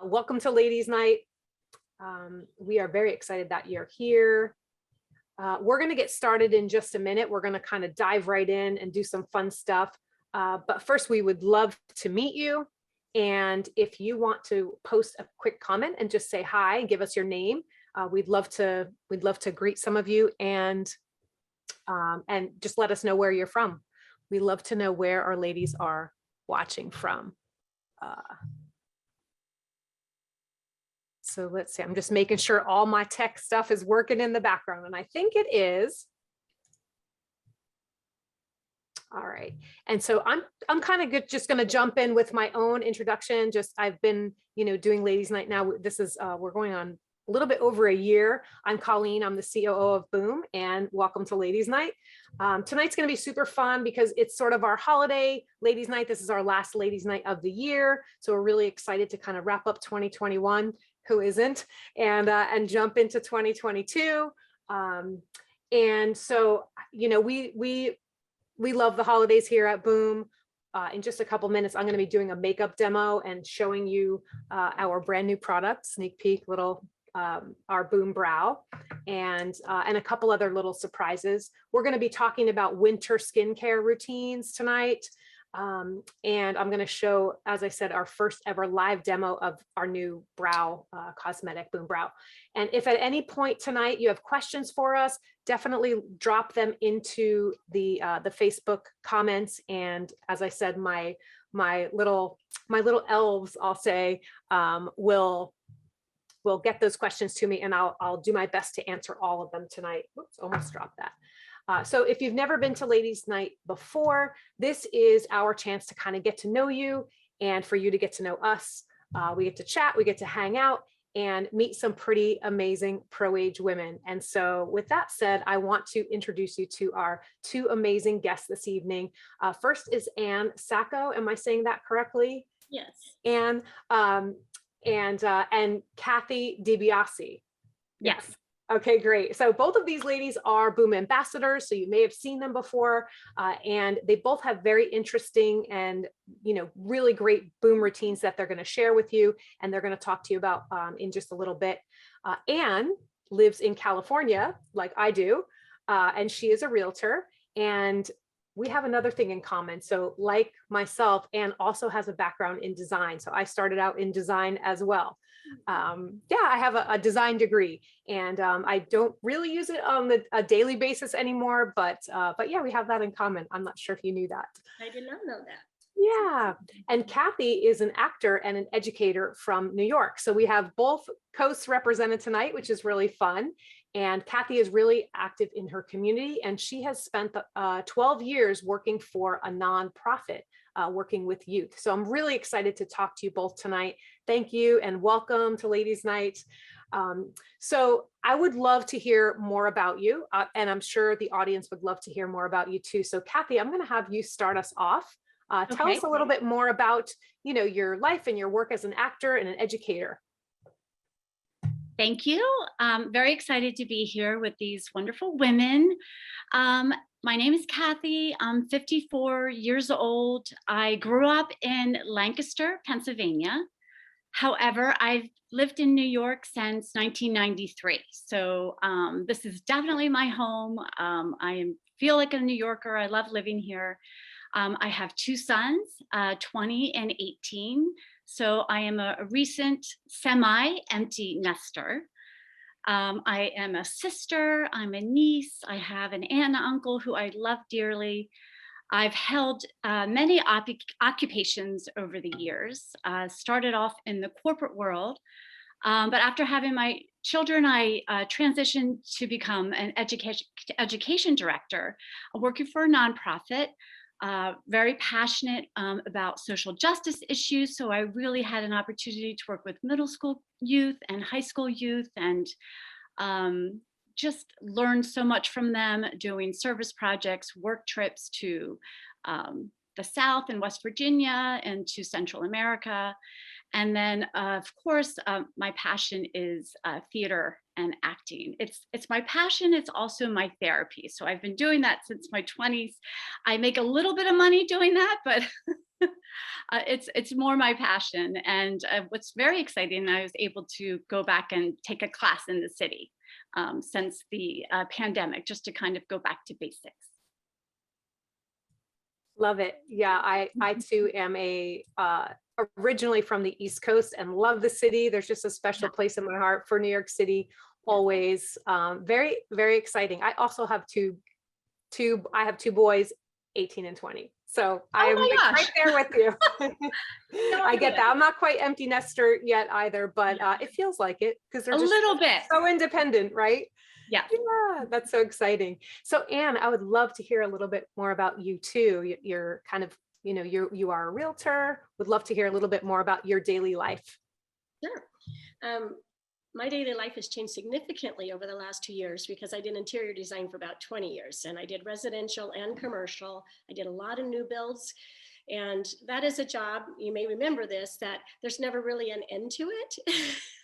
Welcome to Ladies Night. We are very excited that you're here. We're going to get started in just a minute. We're going to kind of dive right in and do some fun stuff. But first, we would love to meet you. And if you want to post a quick comment and just say hi and give us your name, we'd love to greet some of you and just let us know where you're from. We love to know where our ladies are watching from. So let's see, I'm just making sure all my tech stuff is working in the background, and I think it is. All right, and so I'm kind of good, just going to jump in with my own introduction. I've been, doing Ladies Night now. This is we're going on a little bit over a year. I'm Colleen. I'm the COO of Boom, and welcome to Ladies Night. Tonight's going to be super fun because it's sort of our holiday Ladies Night. This is our last Ladies Night of the year, so we're really excited to kind of wrap up 2021. Who isn't, and jump into 2022. And so, we love the holidays here at Boom. In just a couple minutes, I'm going to be doing a makeup demo and showing you our brand new product, sneak peek, our Boom Brow, and a couple other little surprises. We're going to be talking about winter skincare routines tonight. And I'm going to show, as I said, our first ever live demo of our new brow cosmetic, Boom Brow. And if at any point tonight you have questions for us, definitely drop them into the Facebook comments. And as I said, my little elves, I'll say, will get those questions to me, and I'll do my best to answer all of them tonight. Oops, almost dropped that. So if you've never been to Ladies Night before, this is our chance to kind of get to know you and for you to get to know us. We get to chat, we get to hang out and meet some pretty amazing pro-age women. And so with that said, I want to introduce you to our two amazing guests this evening. First is Sacco. Am I saying that correctly? Yes. And Kathy Dibiasi. Yes. Okay, great. So both of these ladies are Boom ambassadors, so you may have seen them before, and they both have very interesting and really great Boom routines that they're going to share with you, and they're going to talk to you about in just a little bit. Anne lives in California, like I do, and she is a realtor, and we have another thing in common. So like myself, Anne also has a background in design. So I started out in design as well. I have a design degree, and I don't really use it on a daily basis anymore, but yeah, we have that in common. I'm not sure if you knew that. I did not know that. Yeah, and Kathy is an actor and an educator from New York. So we have both coasts represented tonight, which is really fun. And Kathy is really active in her community, and she has spent 12 years working for a nonprofit, working with youth. So I'm really excited to talk to you both tonight. Thank you and welcome to Ladies Night. So I would love to hear more about you, and I'm sure the audience would love to hear more about you too. So Kathy, I'm going to have you start us off. Tell us a little bit more about your life and your work as an actor and an educator. Thank you. I'm very excited to be here with these wonderful women. My name is Kathy. I'm 54 years old. I grew up in Lancaster, Pennsylvania. However, I've lived in New York since 1993. So this is definitely my home. I feel like a New Yorker. I love living here. I have two sons, 20 and 18. So I am a recent semi-empty nester. I am a sister, I'm a niece, I have an aunt and uncle who I love dearly. I've held many occupations over the years, started off in the corporate world, but after having my children, I transitioned to become an education director, working for a nonprofit. Very passionate about social justice issues. So I really had an opportunity to work with middle school youth and high school youth, and just learned so much from them doing service projects, work trips to the South and West Virginia and to Central America. And then, of course, my passion is theater and acting. It's my passion. It's also my therapy. So I've been doing that since my 20s. I make a little bit of money doing that, but it's more my passion. And what's very exciting, I was able to go back and take a class in the city since the pandemic, just to kind of go back to basics. Love it. Yeah, I too am originally from the East Coast and love the city. There's just a special place in my heart for New York City, always. Very, very exciting. I also have two boys, 18 and 20. So I'm right there with you. I get that. I'm not quite empty nester yet either, but it feels like it because they're a just little bit so independent, right? Yeah. Yeah, that's so exciting. So Anne, I would love to hear a little bit more about you too. You're kind of, you are a realtor. Would love to hear a little bit more about your daily life. Sure. My daily life has changed significantly over the last 2 years because I did interior design for about 20 years and I did residential and commercial. I did a lot of new builds. And that is a job, you may remember this, that there's never really an end to it.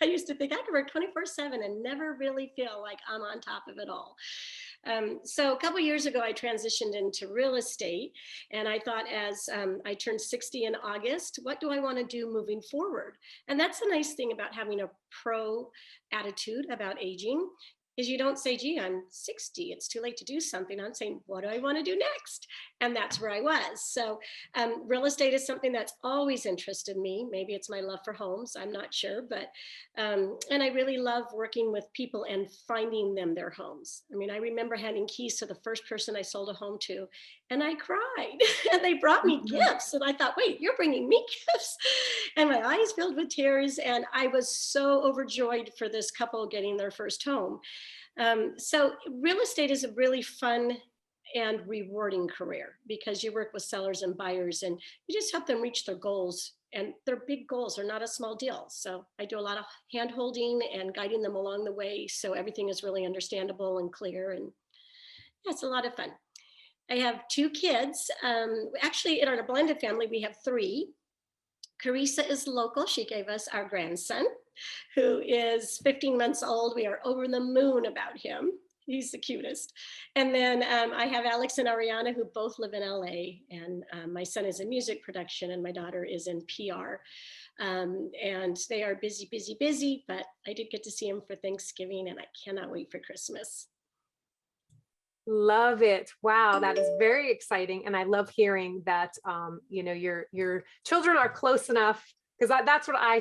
I used to think I could work 24/7 and never really feel like I'm on top of it all. So a couple of years ago, I transitioned into real estate. And I thought as I turned 60 in August, what do I want to do moving forward? And that's the nice thing about having a pro attitude about aging is you don't say, gee, I'm 60, it's too late to do something. I'm saying, what do I want to do next? And that's where I was. So real estate is something that's always interested me. Maybe it's my love for homes, I'm not sure, but, and I really love working with people and finding them their homes. I mean, I remember handing keys to the first person I sold a home to, and I cried, and they brought me gifts. And I thought, wait, you're bringing me gifts? And my eyes filled with tears. And I was so overjoyed for this couple getting their first home. So real estate is a really fun and rewarding career because you work with sellers and buyers and you just help them reach their goals, and their big goals are not a small deal. So I do a lot of hand holding and guiding them along the way so everything is really understandable and clear, and yeah, it's a lot of fun. I have 2 kids. Actually, in our blended family, we have 3. Carissa is local. She gave us our grandson, who is 15 months old. We are over the moon about him. He's the cutest. And then I have Alex and Ariana, who both live in LA. And my son is in music production and my daughter is in PR. And they are busy, busy, busy, but I did get to see him for Thanksgiving and I cannot wait for Christmas. Love it. Wow, that is very exciting. And I love hearing that, your children are close enough, because that's what I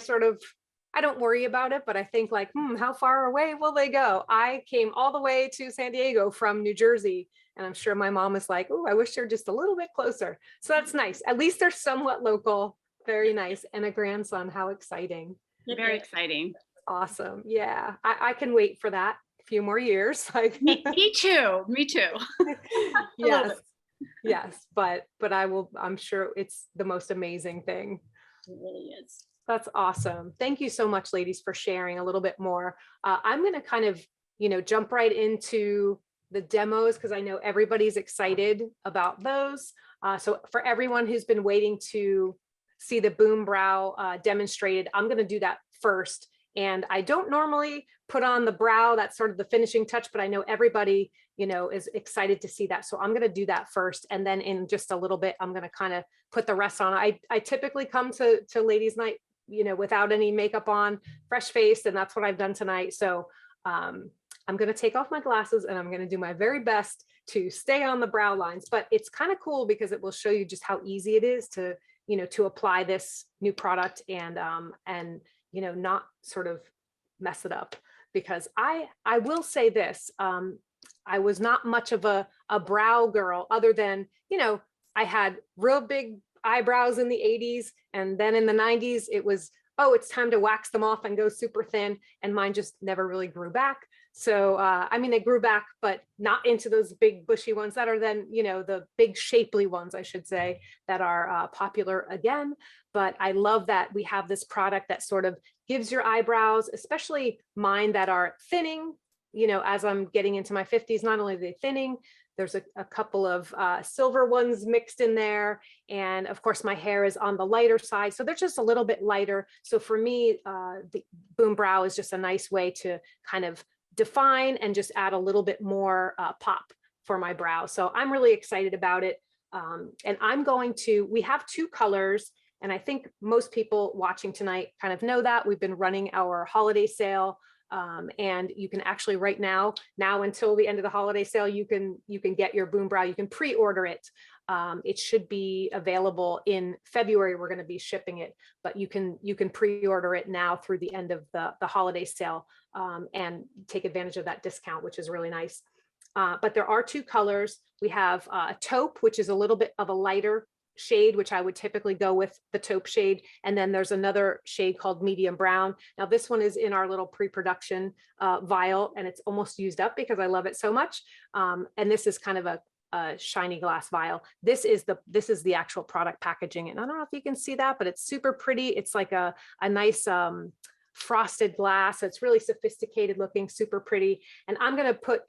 don't worry about it, but I think like, how far away will they go? I came all the way to San Diego from New Jersey, and I'm sure my mom is like, oh, I wish they're just a little bit closer. So that's nice. At least they're somewhat local. Very nice. And a grandson. How exciting. Very exciting. Awesome. Yeah, I can wait for that. Few more years. Like me too. Yes, but I'm sure it's the most amazing thing. It really is. That's awesome. Thank you so much, ladies, for sharing a little bit more. I'm going to kind of jump right into the demos because I know everybody's excited about those. So for everyone who's been waiting to see the boom brow demonstrated, I'm going to do that first. And I don't normally put on the brow, that's sort of the finishing touch, but I know everybody, is excited to see that. So I'm going to do that first. And then in just a little bit, I'm going to kind of put the rest on. I typically come to ladies night, without any makeup on, fresh faced, and that's what I've done tonight. So I'm going to take off my glasses and I'm going to do my very best to stay on the brow lines, but it's kind of cool because it will show you just how easy it is to, to apply this new product and not sort of mess it up. Because I will say this, I was not much of a brow girl other than, I had real big eyebrows in the 80s. And then in the 90s, it was, oh, it's time to wax them off and go super thin. And mine just never really grew back. So, they grew back, but not into those big bushy ones that are then, the big shapely ones, I should say, that are popular again. But I love that we have this product that sort of gives your eyebrows, especially mine that are thinning, as I'm getting into my 50s, not only are they thinning, there's a couple of silver ones mixed in there. And of course, my hair is on the lighter side. So they're just a little bit lighter. So for me, the boom brow is just a nice way to kind of define and just add a little bit more pop for my brow. So I'm really excited about it. And we have two colors, and I think most people watching tonight kind of know that. We've been running our holiday sale, and you can actually right now until the end of the holiday sale, you can get your Boom Brow. You can pre-order it. It should be available in February. We're going to be shipping it, but you can pre-order it now through the end of the holiday sale, and take advantage of that discount, which is really nice. But there are two colors. We have a taupe, which is a little bit of a lighter shade, which I would typically go with the taupe shade. And then there's another shade called medium brown. Now this one is in our little pre-production vial, and it's almost used up because I love it so much. And this is kind of a shiny glass vial. This is the actual product packaging. And I don't know if you can see that, but it's super pretty. It's like a nice frosted glass. It's really sophisticated looking, super pretty. And I'm going to put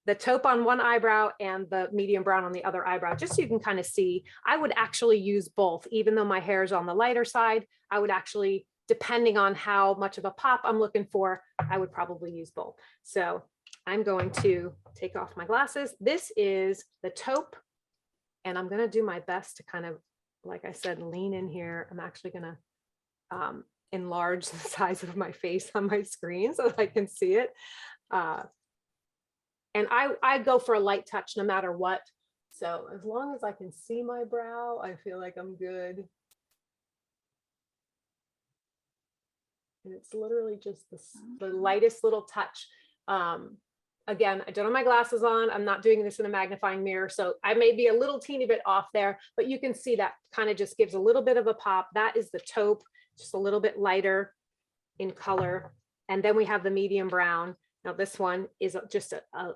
the taupe on one eyebrow and the medium brown on the other eyebrow, just so you can kind of see. I would actually use both, even though my hair is on the lighter side. I would actually, depending on how much of a pop I'm looking for, I would probably use both. So I'm going to take off my glasses. This is the taupe, and I'm going to do my best to kind of, like I said, lean in here. I'm actually going to enlarge the size of my face on my screen so that I can see it. And I go for a light touch no matter what. So as long as I can see my brow, I feel like I'm good. And it's literally just the lightest little touch. Again, I don't have my glasses on. I'm not doing this in a magnifying mirror, so I may be a little teeny bit off there, but you can see that kind of just gives a little bit of a pop. That is the taupe, just a little bit lighter in color. And then we have the medium brown. Now this one is just a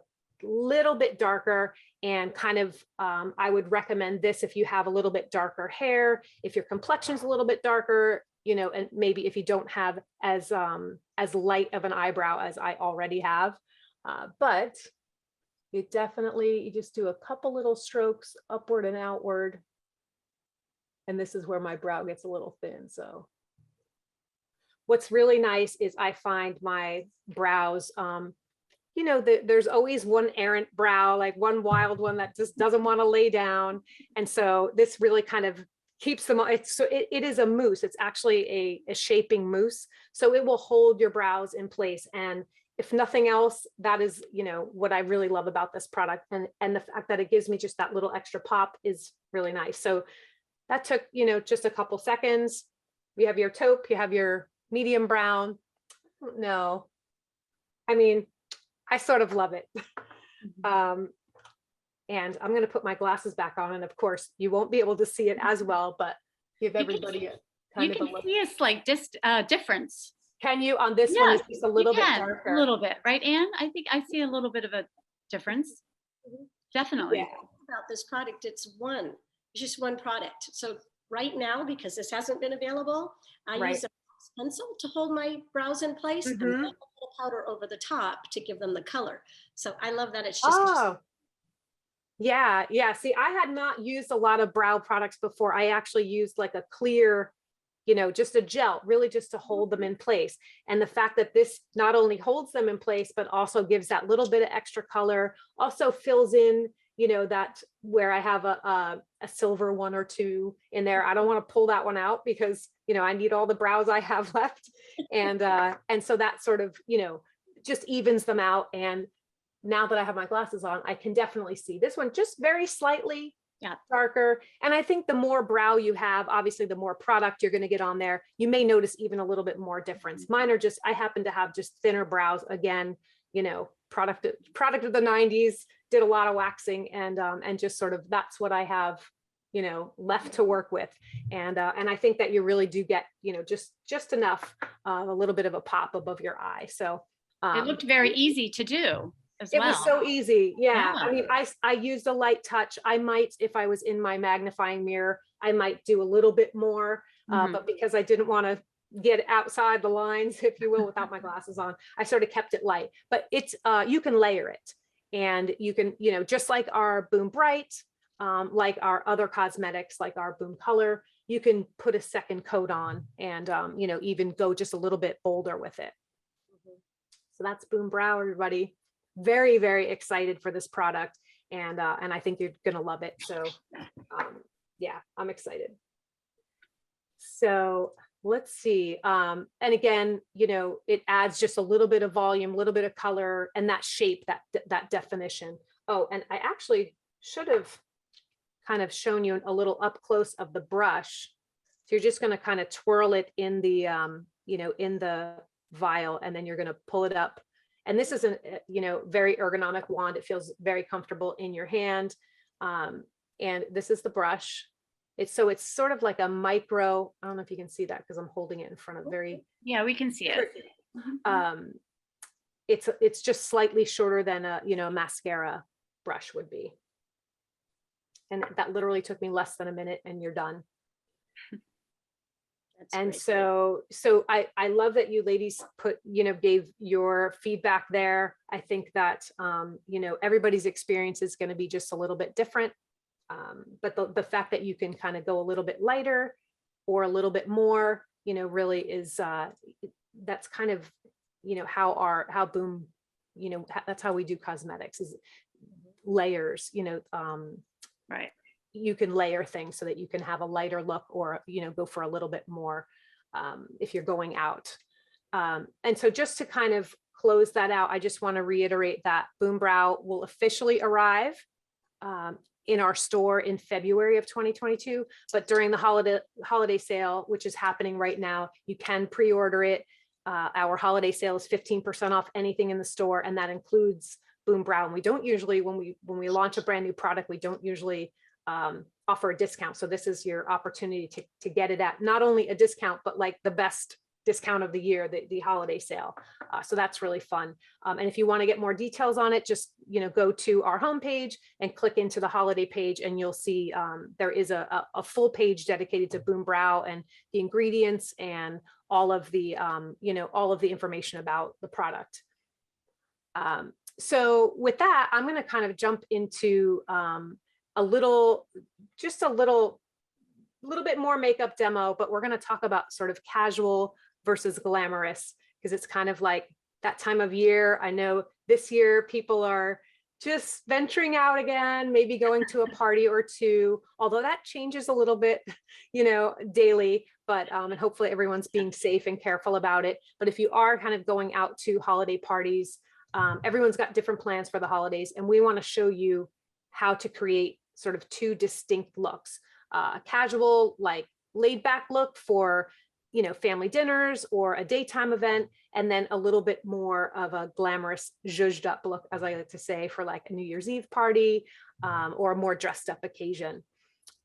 little bit darker, and kind of, I would recommend this if you have a little bit darker hair, if your complexion's a little bit darker, you know, and maybe if you don't have as light of an eyebrow as I already have. But you just do a couple little strokes upward and outward. And this is where my brow gets a little thin. So what's really nice is I find my brows, you know, there's always one errant brow, like one wild one that just doesn't want to lay down. And so this really kind of keeps them, it is a mousse. It's actually a shaping mousse. So it will hold your brows in place. And if nothing else, that is, you know, what I really love about this product. And the fact that it gives me just that little extra pop is really nice. So that took, you know, just a couple seconds. You have your taupe, you have your medium brown. No, I mean, I sort of love it. And I'm going to put my glasses back on. And of course, you won't be able to see it as well, but give everybody a kind of a look. You can see a slight difference. Can you on this one? It's just a little bit darker. A little bit, right, Anne? I think I see a little bit of a difference. Definitely. Yeah. About this product, it's just one product. So right now, because this hasn't been available, I use a pencil to hold my brows in place, and then a little powder over the top to give them the color. So I love that it's just yeah. See, I had not used a lot of brow products before. I actually used like a clear, you know, just a gel, really just to hold them in place. And the fact that this not only holds them in place, but also gives that little bit of extra color, also fills in, you know, that where I have a silver one or two in there. I don't want to pull that one out because, you know, I need all the brows I have left. And so that sort of, you know, just evens them out. And now that I have my glasses on, I can definitely see this one just very slightly darker. And I think the more brow you have, obviously the more product you're going to get on there, you may notice even a little bit more difference. Mine are just, I happen to have just thinner brows. Again, you know, product of the 90s, did a lot of waxing, and just sort of, that's what I have, you know, left to work with. And I think that you really do get, you know, just enough, a little bit of a pop above your eye. So it looked very easy to do. It was so easy. Yeah. I mean, I used a light touch. I might, if I was in my magnifying mirror, I might do a little bit more, but because I didn't want to get outside the lines, if you will, without my glasses on, I sort of kept it light. But it's, you can layer it, and you can, you know, just like our Boom Bright, like our other cosmetics, like our Boom Color, you can put a second coat on and, you know, even go just a little bit bolder with it. So that's Boom Brow, everybody. Very, very excited for this product. And I think you're going to love it. So yeah, I'm excited. So let's see. And again, you know, it adds just a little bit of volume, a little bit of color, and that shape, that definition. Oh, and I actually should have kind of shown you a little up close of the brush. So you're just going to kind of twirl it in the, you know, in the vial, and then you're going to pull it up. And this is a, you know, very ergonomic wand. It feels very comfortable in your hand. And this is the brush. It's sort of like a micro, I don't know if you can see that because I'm holding it in front of very. Yeah, we can see it. It's just slightly shorter than a, you know, mascara brush would be. And that literally took me less than a minute and you're done. That's And great. so I love that you ladies gave your feedback there. I think that, you know, everybody's experience is going to be just a little bit different. But the fact that you can kind of go a little bit lighter or a little bit more, you know, really is, that's kind of, you know, how Boom, you know, that's how we do cosmetics, is layers, you know, Right. you can layer things so that you can have a lighter look, or, you know, go for a little bit more if you're going out. And so just to kind of close that out, I just want to reiterate that Boom Brow will officially arrive in our store in February of 2022, but during the holiday sale, which is happening right now, you can pre-order it. Our holiday sale is 15% off anything in the store, and that includes Boom Brow. And we don't usually, when we launch a brand new product, we don't usually offer a discount. So this is your opportunity to get it at not only a discount, but like the best discount of the year, the holiday sale. So that's really fun. And if you want to get more details on it, just, you know, go to our homepage and click into the holiday page, and you'll see there is a full page dedicated to Boom Brow and the ingredients and all of the, you know, all of the information about the product. So with that, I'm going to kind of jump into a little bit more makeup demo, but we're going to talk about sort of casual versus glamorous, because it's kind of like that time of year. I know this year people are just venturing out again, maybe going to a party or two, although that changes a little bit, you know, daily, but and hopefully everyone's being safe and careful about it. But if you are kind of going out to holiday parties, everyone's got different plans for the holidays, and we want to show you how to create sort of two distinct looks. A casual, like laid back look for, you know, family dinners or a daytime event, and then a little bit more of a glamorous zhuzhed up look, as I like to say, for like a New Year's Eve party or a more dressed up occasion.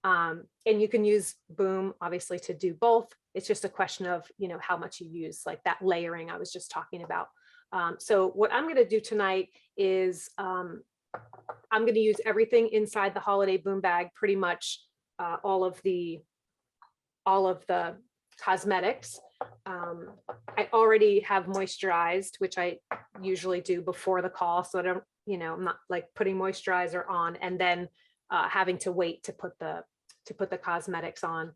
And you can use Boom obviously to do both. It's just a question of, you know, how much you use, like that layering I was just talking about. So what I'm going to do tonight is I'm going to use everything inside the holiday Boom bag, pretty much all of the cosmetics. I already have moisturized, which I usually do before the call, so I don't, you know, I'm not like putting moisturizer on and then having to wait to put the cosmetics on.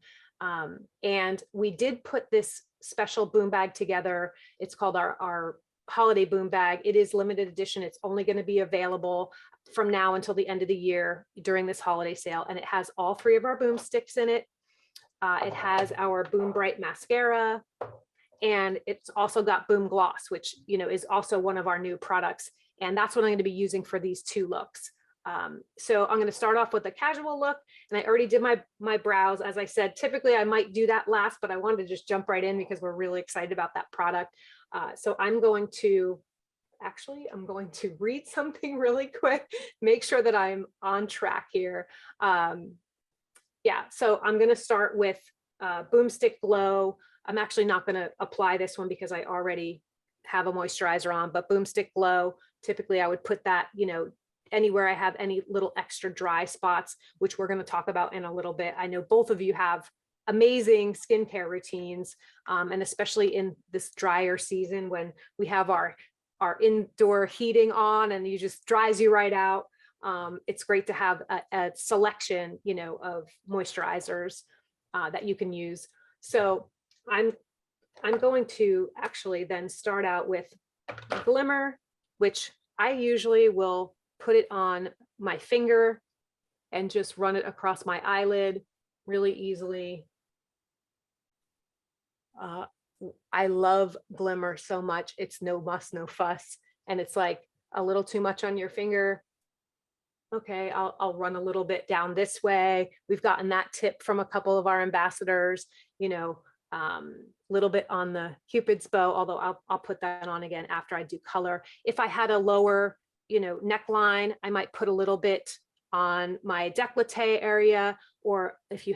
And we did put this special Boom bag together. It's called our holiday Boom bag. It is limited edition. It's only going to be available from now until the end of the year during this holiday sale, and it has all three of our Boom sticks in it. It has our Boom Bright mascara, and it's also got Boom Gloss, which, you know, is also one of our new products, and that's what I'm going to be using for these two looks. So I'm going to start off with a casual look, and I already did my brows. As I said, typically I might do that last, but I wanted to just jump right in because we're really excited about that product. So I'm going to read something really quick, make sure that I'm on track here. Yeah, so I'm going to start with Boom Stick Glow. I'm actually not going to apply this one because I already have a moisturizer on, but Boom Stick Glow, typically I would put that, you know, anywhere I have any little extra dry spots, which we're going to talk about in a little bit. I know both of you have amazing skincare routines, and especially in this drier season when we have our indoor heating on and you just dries you right out. It's great to have a selection, you know, of moisturizers that you can use. So I'm going to actually then start out with glimmer, which I usually will put it on my finger and just run it across my eyelid really easily. I love glimmer so much. It's no muss, no fuss. And it's like a little too much on your finger. Okay, I'll run a little bit down this way. We've gotten that tip from a couple of our ambassadors, you know, little bit on the Cupid's bow, although I'll put that on again after I do color. If I had a lower, you know, neckline, I might put a little bit on my décolleté area, or if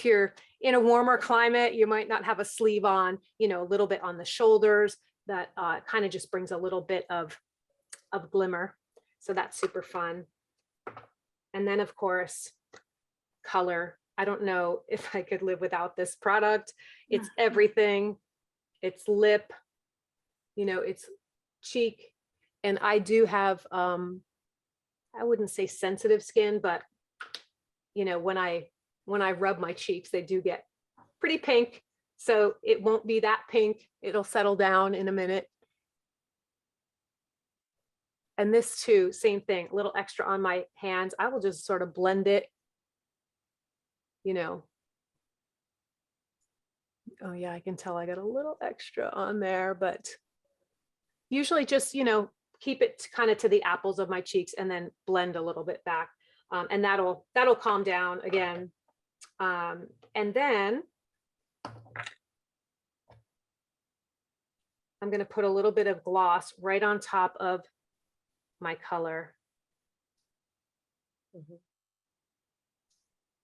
you're in a warmer climate, you might not have a sleeve on, you know, a little bit on the shoulders. That kind of just brings a little bit of glimmer. So that's super fun. And then of course, color. I don't know if I could live without this product. It's everything. It's lip, you know, it's cheek. And I do have, I wouldn't say sensitive skin, but you know, when I rub my cheeks, they do get pretty pink. So it won't be that pink. It'll settle down in a minute. And this too, same thing, a little extra on my hands. I will just sort of blend it, you know. Oh yeah, I can tell I got a little extra on there, but usually just, you know, keep it kind of to the apples of my cheeks and then blend a little bit back. And that'll calm down again. And then I'm going to put a little bit of gloss right on top of my color.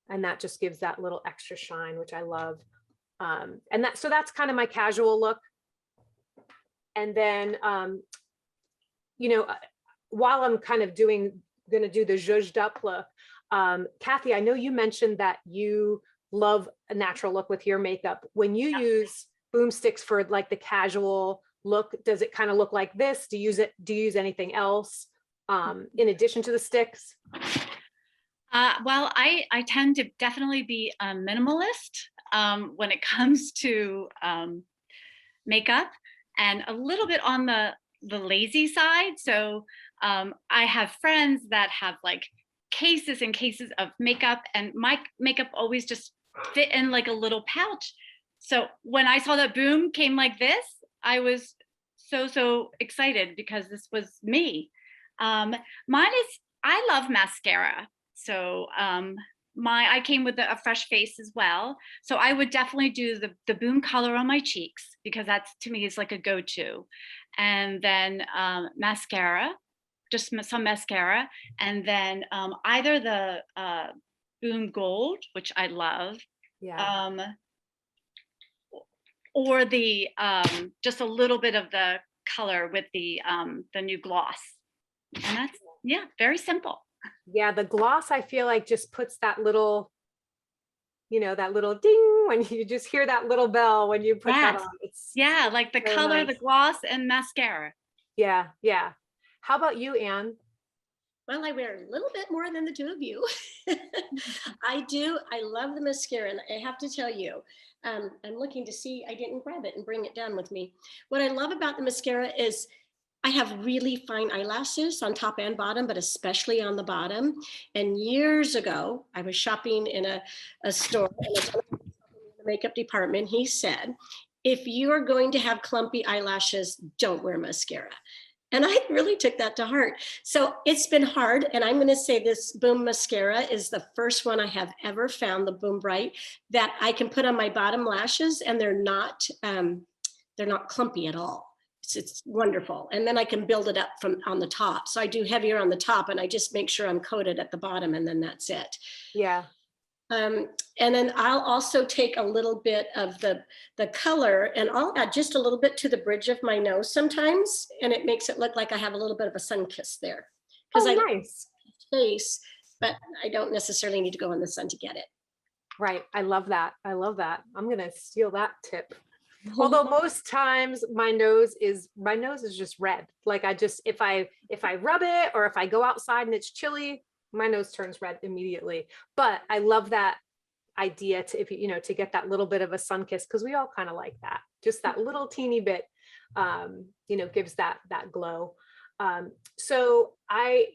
And that just gives that little extra shine, which I love. And so that's kind of my casual look. And then, you know, while I'm kind of going to do the zhuzhed up look, Kathy, I know you mentioned that you love a natural look with your makeup. When you use boomsticks for like the casual look, does it kind of look like this? Do you use anything else in addition to the sticks? Well, I tend to definitely be a minimalist when it comes to makeup, and a little bit on the lazy side. So I have friends that have like cases and cases of makeup, and my makeup always just fit in like a little pouch. So when I saw that Boom came like this, I was so excited because this was me. Mine is, I love mascara. So I came with a fresh face as well. So I would definitely do the Boom color on my cheeks, because that's, to me, is like a go-to. And then mascara, just some mascara. And then either the Boom Gold, which I love. Yeah. Or the just a little bit of the color with the new gloss. And that's, yeah, very simple. Yeah, the gloss, I feel like just puts that little, you know, that little ding when you just hear that little bell when you put that on. It's like the so color, nice. the gloss, and mascara. Yeah. How about you, Anne? Well, I wear a little bit more than the two of you. I love the mascara, and I have to tell you, I'm looking to see, I didn't grab it and bring it down with me. What I love about the mascara is I have really fine eyelashes on top and bottom, but especially on the bottom. And years ago, I was shopping in a store in the makeup department. He said, if you are going to have clumpy eyelashes, don't wear mascara. And I really took that to heart. So it's been hard. And I'm going to say this Boom mascara is the first one I have ever found, the Boom Bright, that I can put on my bottom lashes, and they're not clumpy at all. It's wonderful. And then I can build it up from on the top. So I do heavier on the top, and I just make sure I'm coated at the bottom, and then that's it. Yeah. And then I'll also take a little bit of the color, and I'll add just a little bit to the bridge of my nose sometimes, and it makes it look like I have a little bit of a sun kiss there. Because nice face, but I don't necessarily need to go in the sun to get it. Right. I love that. I'm gonna steal that tip. Although most times my nose is just red. Like if I rub it, or if I go outside and it's chilly, my nose turns red immediately. But I love that idea to, if you know, to get that little bit of a sun kiss, because we all kind of like that, just that little teeny bit. you know, gives that glow. So I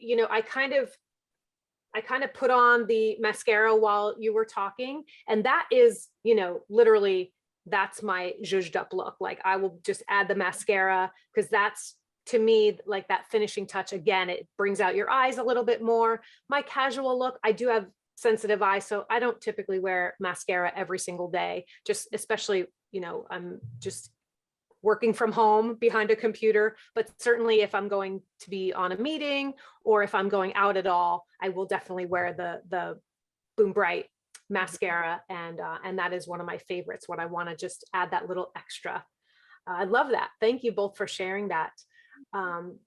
kind of put on the mascara while you were talking, and that is, you know, literally that's my zhuzhed up look. Like I will just add the mascara because that's, to me, like that finishing touch. Again, it brings out your eyes a little bit more. My casual look, I do have sensitive eyes, so I don't typically wear mascara every single day, just especially, you know, I'm just working from home behind a computer, but certainly if I'm going to be on a meeting or if I'm going out at all, I will definitely wear the Boom Bright mascara, and that is one of my favorites when I want to just add that little extra. I love that. Thank you both for sharing that. And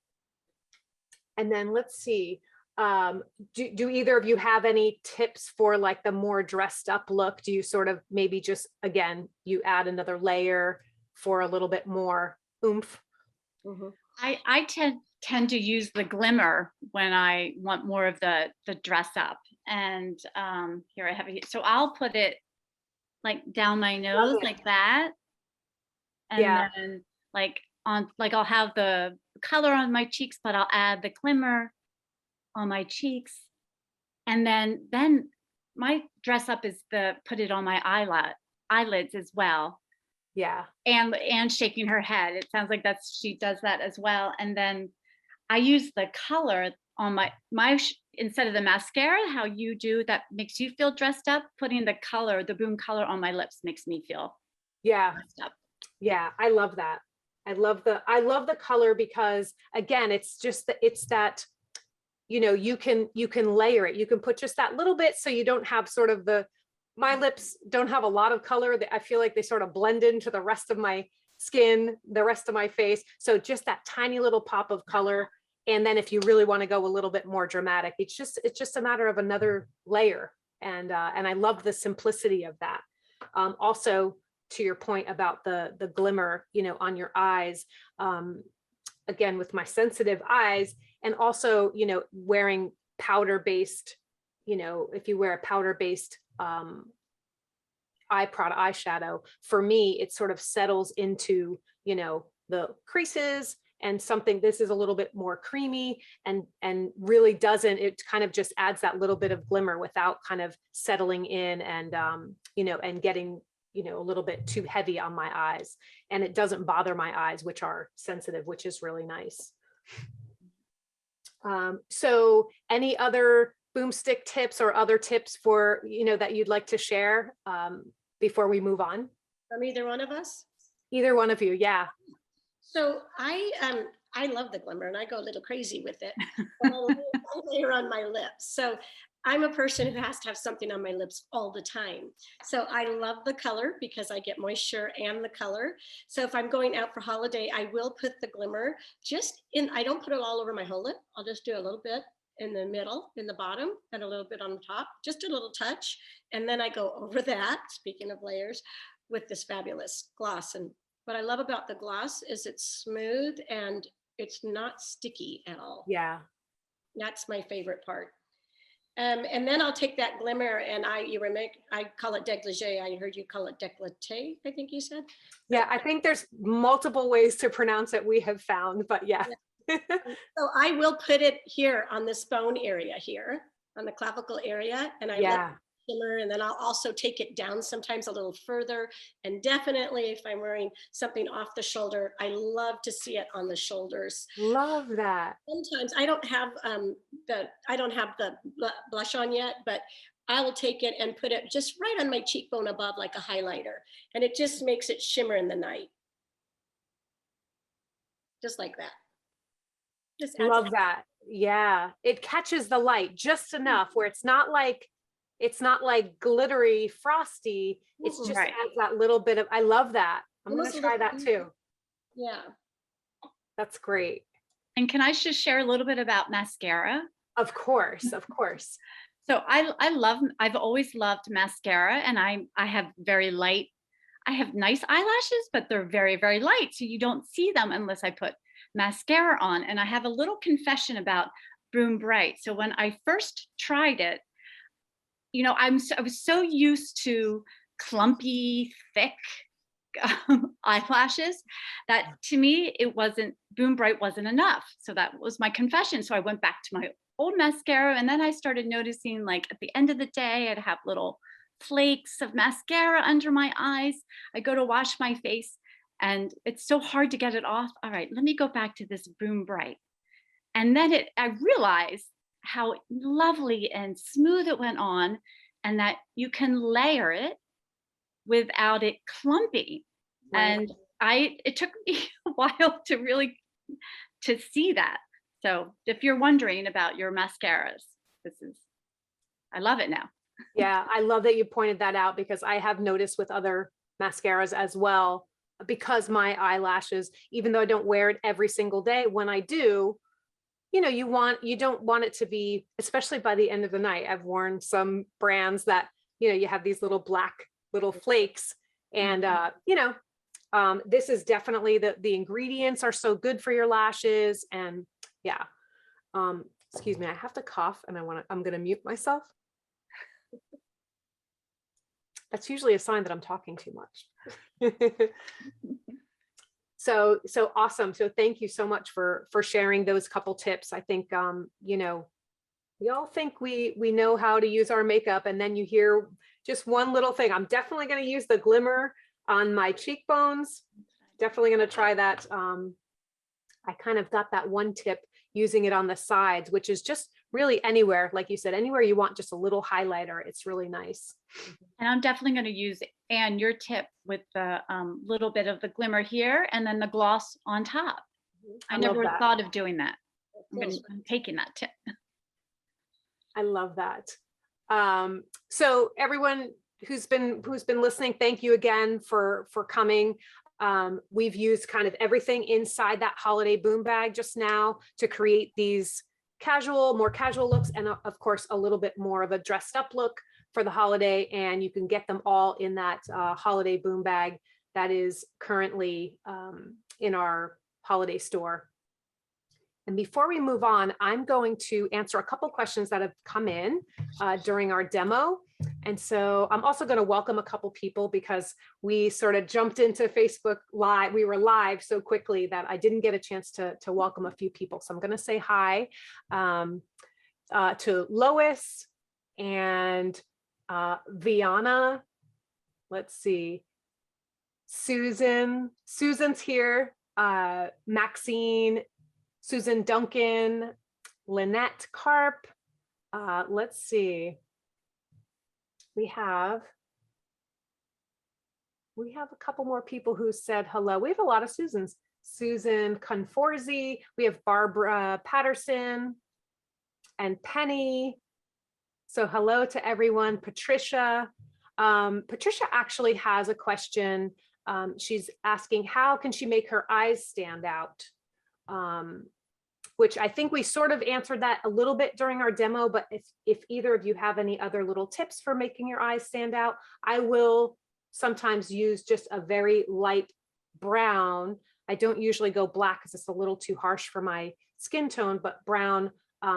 then let's see, do either of you have any tips for like the more dressed up look? Do you sort of maybe just, again, you add another layer for a little bit more oomph? I tend to use the glimmer when I want more of the dress up. And here I have it. So I'll put it like down my nose like that. And then like I'll have the color on my cheeks, but I'll add the glimmer on my cheeks. And then my dress up is put it on my eyelids as well. Yeah. And shaking her head. It sounds like she does that as well. And then I use the color on my instead of the mascara, how you do that makes you feel dressed up. Putting the color, the Boom color on my lips makes me feel dressed up. Yeah, I love that. I love the color because again, it's that, you know, you can layer it. You can put just that little bit so you don't have sort of my lips don't have a lot of color. I feel like they sort of blend into the rest of my skin, the rest of my face. So just that tiny little pop of color. And then if you really want to go a little bit more dramatic, it's just a matter of another layer. And I love the simplicity of that. Also, to your point about the glimmer, you know, on your eyes, again, with my sensitive eyes, and also, you know, wearing powder-based, you know, if you wear a powder-based eyeshadow, for me, it sort of settles into, you know, the creases, and this is a little bit more creamy and really doesn't, it kind of just adds that little bit of glimmer without kind of settling in and, you know, and getting, you know, a little bit too heavy on my eyes. And it doesn't bother my eyes, which are sensitive, which is really nice. So any other boomstick tips or other tips for, you know, that you'd like to share before we move on? From either one of us? Either one of you, yeah. So I love the glimmer and I go a little crazy with it. I layer on my lips. So I'm a person who has to have something on my lips all the time. So I love the color because I get moisture and the color. So if I'm going out for holiday, I will put the glimmer just in, I don't put it all over my whole lip. I'll just do a little bit in the middle, in the bottom, and a little bit on the top, just a little touch. And then I go over that, speaking of layers, with this fabulous gloss. And what I love about the gloss is it's smooth and it's not sticky at all. Yeah. That's my favorite part. And then I'll take that glimmer and I call it dégagé. I heard you call it décolleté, I think you said. Yeah, I think there's multiple ways to pronounce it we have found, but yeah. So I will put it here on this bone area here, on the clavicle area, and I let it shimmer, and then I'll also take it down sometimes a little further. And definitely if I'm wearing something off the shoulder, I love to see it on the shoulders. Love that. Sometimes I don't have the blush on yet, but I will take it and put it just right on my cheekbone above like a highlighter, and it just makes it shimmer in the night. Just like that. Love that. Yeah, it catches the light just enough where it's not like glittery frosty. It's just adds that little bit of, I love that. I'm going to try that too. Yeah, that's great. And can I just share a little bit about mascara? Of course, of course. So I've always loved mascara, and I have I have nice eyelashes, but they're very, very light. So you don't see them unless I put mascara on. And I have a little confession about Boom Bright. So when I first tried it, you know, I was so used to clumpy, thick eyelashes, that to me, it wasn't, Boom Bright wasn't enough. So that was my confession. So I went back to my old mascara, and then I started noticing, like, at the end of the day, I'd have little flakes of mascara under my eyes. I go to wash my face and it's so hard to get it off. All right, let me go back to this Boom Bright. And then I realized how lovely and smooth it went on, and that you can layer it without it clumping. Right. And it took me a while to really to see that. So if you're wondering about your mascaras, I love it now. Yeah, I love that you pointed that out, because I have noticed with other mascaras as well, because my eyelashes, even though I don't wear it every single day, when I do, you don't want it to be, especially by the end of the night. I've worn some brands that, you have these little black little flakes, and this is definitely the ingredients are so good for your lashes. And yeah, excuse me, I have to cough, and I'm going to mute myself. That's usually a sign that I'm talking too much. So awesome. So thank you so much for sharing those couple tips. I think, we all think we know how to use our makeup, and then you hear just one little thing. I'm definitely going to use the glimmer on my cheekbones. Definitely going to try that. I kind of got that one tip using it on the sides, which is just really anywhere, like you said, anywhere you want just a little highlighter. It's really nice. And I'm definitely going to use, Anne, your tip with the little bit of the glimmer here and then the gloss on top. I never thought of doing that. I'm taking that tip. I love that. So everyone who's been listening, thank you again for coming. We've used kind of everything inside that holiday boom bag just now to create these more casual looks, and of course a little bit more of a dressed up look for the holiday. And you can get them all in that holiday boom bag that is currently in our holiday store. And before we move on, I'm going to answer a couple questions that have come in during our demo. And so I'm also going to welcome a couple people, because we sort of jumped into Facebook Live. We were live so quickly that I didn't get a chance to welcome a few people. So I'm going to say hi to Lois and Viana. Let's see. Susan's here. Maxine, Susan Duncan, Lynette Carp. Let's see. We have a couple more people who said hello. We have a lot of Susans. Susan Conforzi. We have Barbara Patterson and Penny. So hello to everyone. Patricia. Patricia actually has a question. She's asking, how can she make her eyes stand out? Which I think we sort of answered that a little bit during our demo, but if either of you have any other little tips for making your eyes stand out, I will sometimes use just a very light brown. I don't usually go black because it's a little too harsh for my skin tone, but brown,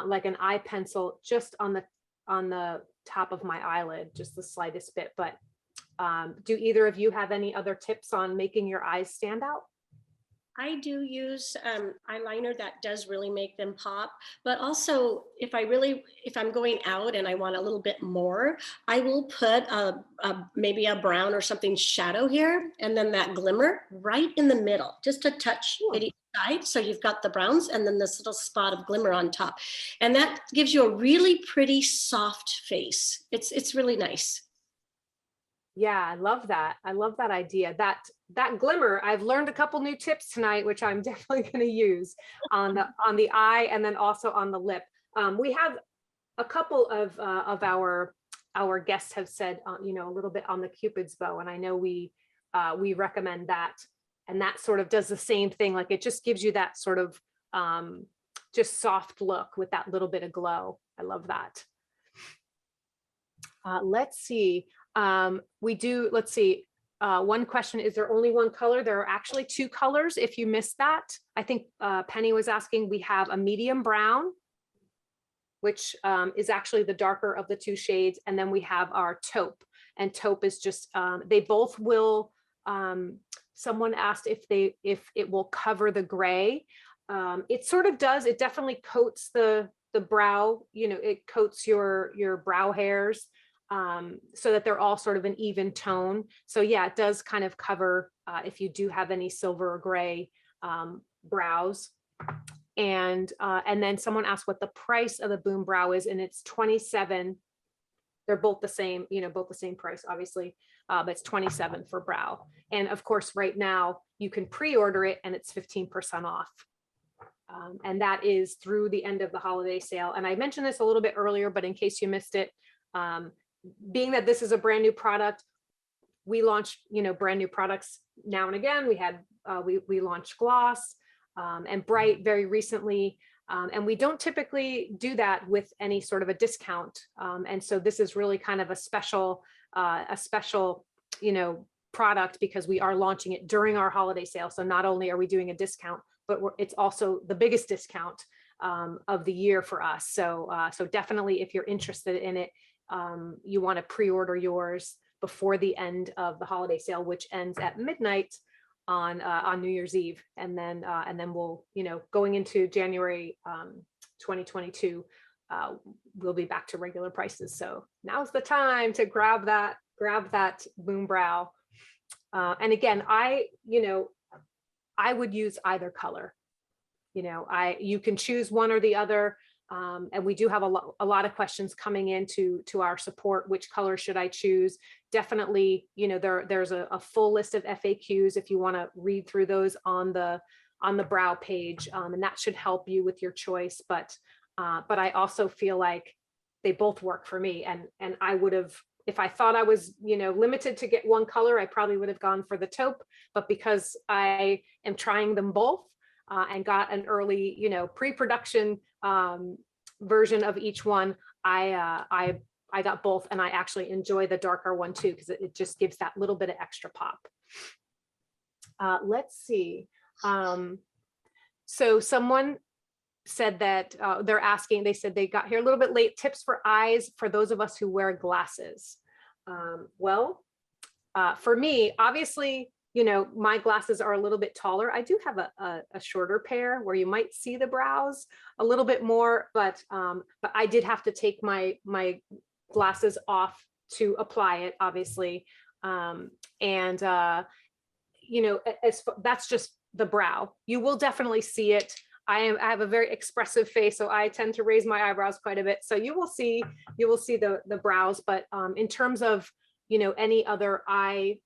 like an eye pencil, just on the top of my eyelid, just the slightest bit. But do either of you have any other tips on making your eyes stand out? I do use eyeliner that does really make them pop, but also if I'm going out and I want a little bit more, I will put maybe a brown or something shadow here, and then that glimmer right in the middle, just a touch at each side. So you've got the browns and then this little spot of glimmer on top. And that gives you a really pretty soft face. It's really nice. Yeah, I love that. I love that idea. That glimmer, I've learned a couple new tips tonight, which I'm definitely going to use on the eye and then also on the lip. We have a couple of our guests have said, a little bit on the Cupid's bow, and I know we recommend that, and that sort of does the same thing. Like, it just gives you that sort of just soft look with that little bit of glow. I love that. Let's see. Let's see. One question, is there only one color? There are actually two colors. If you missed that, I think Penny was asking, we have a medium brown, which is actually the darker of the two shades. And then we have our taupe, and taupe is just, they both will someone asked if it will cover the gray. It sort of does. It definitely coats the brow, it coats your brow hairs, so that they're all sort of an even tone. So yeah, it does kind of cover if you do have any silver or gray brows. And then someone asked what the price of the boom brow is, and it's $27. They're both the same, both the same price, obviously, but it's $27 for brow. And of course, right now you can pre-order it and it's 15% off. And that is through the end of the holiday sale. And I mentioned this a little bit earlier, but in case you missed it, being that this is a brand new product, we launch, brand new products now and again. We had, we launched gloss and bright very recently. And we don't typically do that with any sort of a discount. And so this is really kind of a special, product, because we are launching it during our holiday sale. So not only are we doing a discount, but it's also the biggest discount of the year for us. So definitely, if you're interested in it, you want to pre-order yours before the end of the holiday sale, which ends at midnight on New Year's Eve. And then we'll, going into January 2022, we'll be back to regular prices. So now's the time to grab that boom brow. And again, I would use either color. You can choose one or the other. And we do have a lot of questions coming into our support. Which color should I choose? Definitely, there's a full list of FAQs if you want to read through those on the brow page, and that should help you with your choice. But I also feel like they both work for me, and I would have, if I thought I was limited to get one color, I probably would have gone for the taupe. But because I am trying them both, and got an early pre-production version of each one, I got both, and I actually enjoy the darker one too, because it just gives that little bit of extra pop. Let's see. So someone said that they said they got here a little bit late. Tips for eyes for those of us who wear glasses. For me, obviously, my glasses are a little bit taller. I do have a shorter pair where you might see the brows a little bit more, but I did have to take my glasses off to apply it, obviously. That's just the brow. You will definitely see it. I have a very expressive face, so I tend to raise my eyebrows quite a bit. So you will see the brows, but in terms of, any other eye,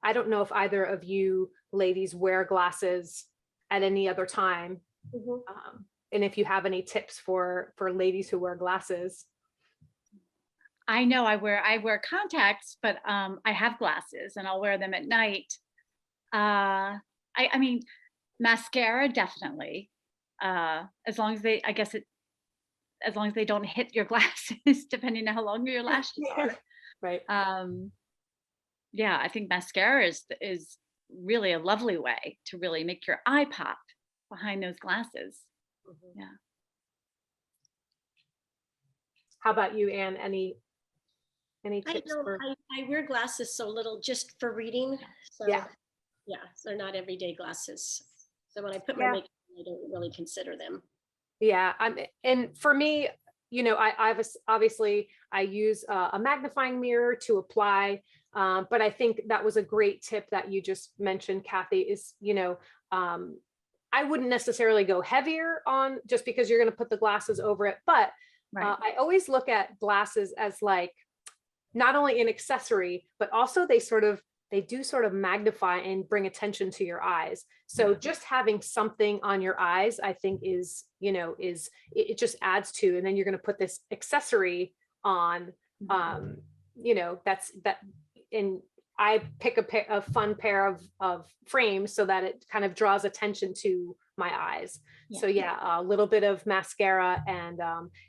I don't know if either of you ladies wear glasses at any other time. Mm-hmm. And if you have any tips for ladies who wear glasses. I know I wear contacts, but I have glasses and I'll wear them at night. I mean, mascara, definitely. As long as they don't hit your glasses, depending on how long your lashes are. Right. Yeah, I think mascara is really a lovely way to really make your eye pop behind those glasses. Mm-hmm. Yeah. How about you, Anne? Any tips? I wear glasses so little just for reading. So yeah, so they're not everyday glasses. So when I put my makeup on, I don't really consider them. Yeah, and for me, I use a magnifying mirror to apply. But I think that was a great tip that you just mentioned, Kathy, is, I wouldn't necessarily go heavier on just because you're going to put the glasses over it. But right. I always look at glasses as like not only an accessory, but also they do sort of magnify and bring attention to your eyes. So just having something on your eyes, I think is it just adds to, and then you're going to put this accessory on, and I pick a fun pair of frames so that it kind of draws attention to my eyes. Yeah. So a little bit of mascara, and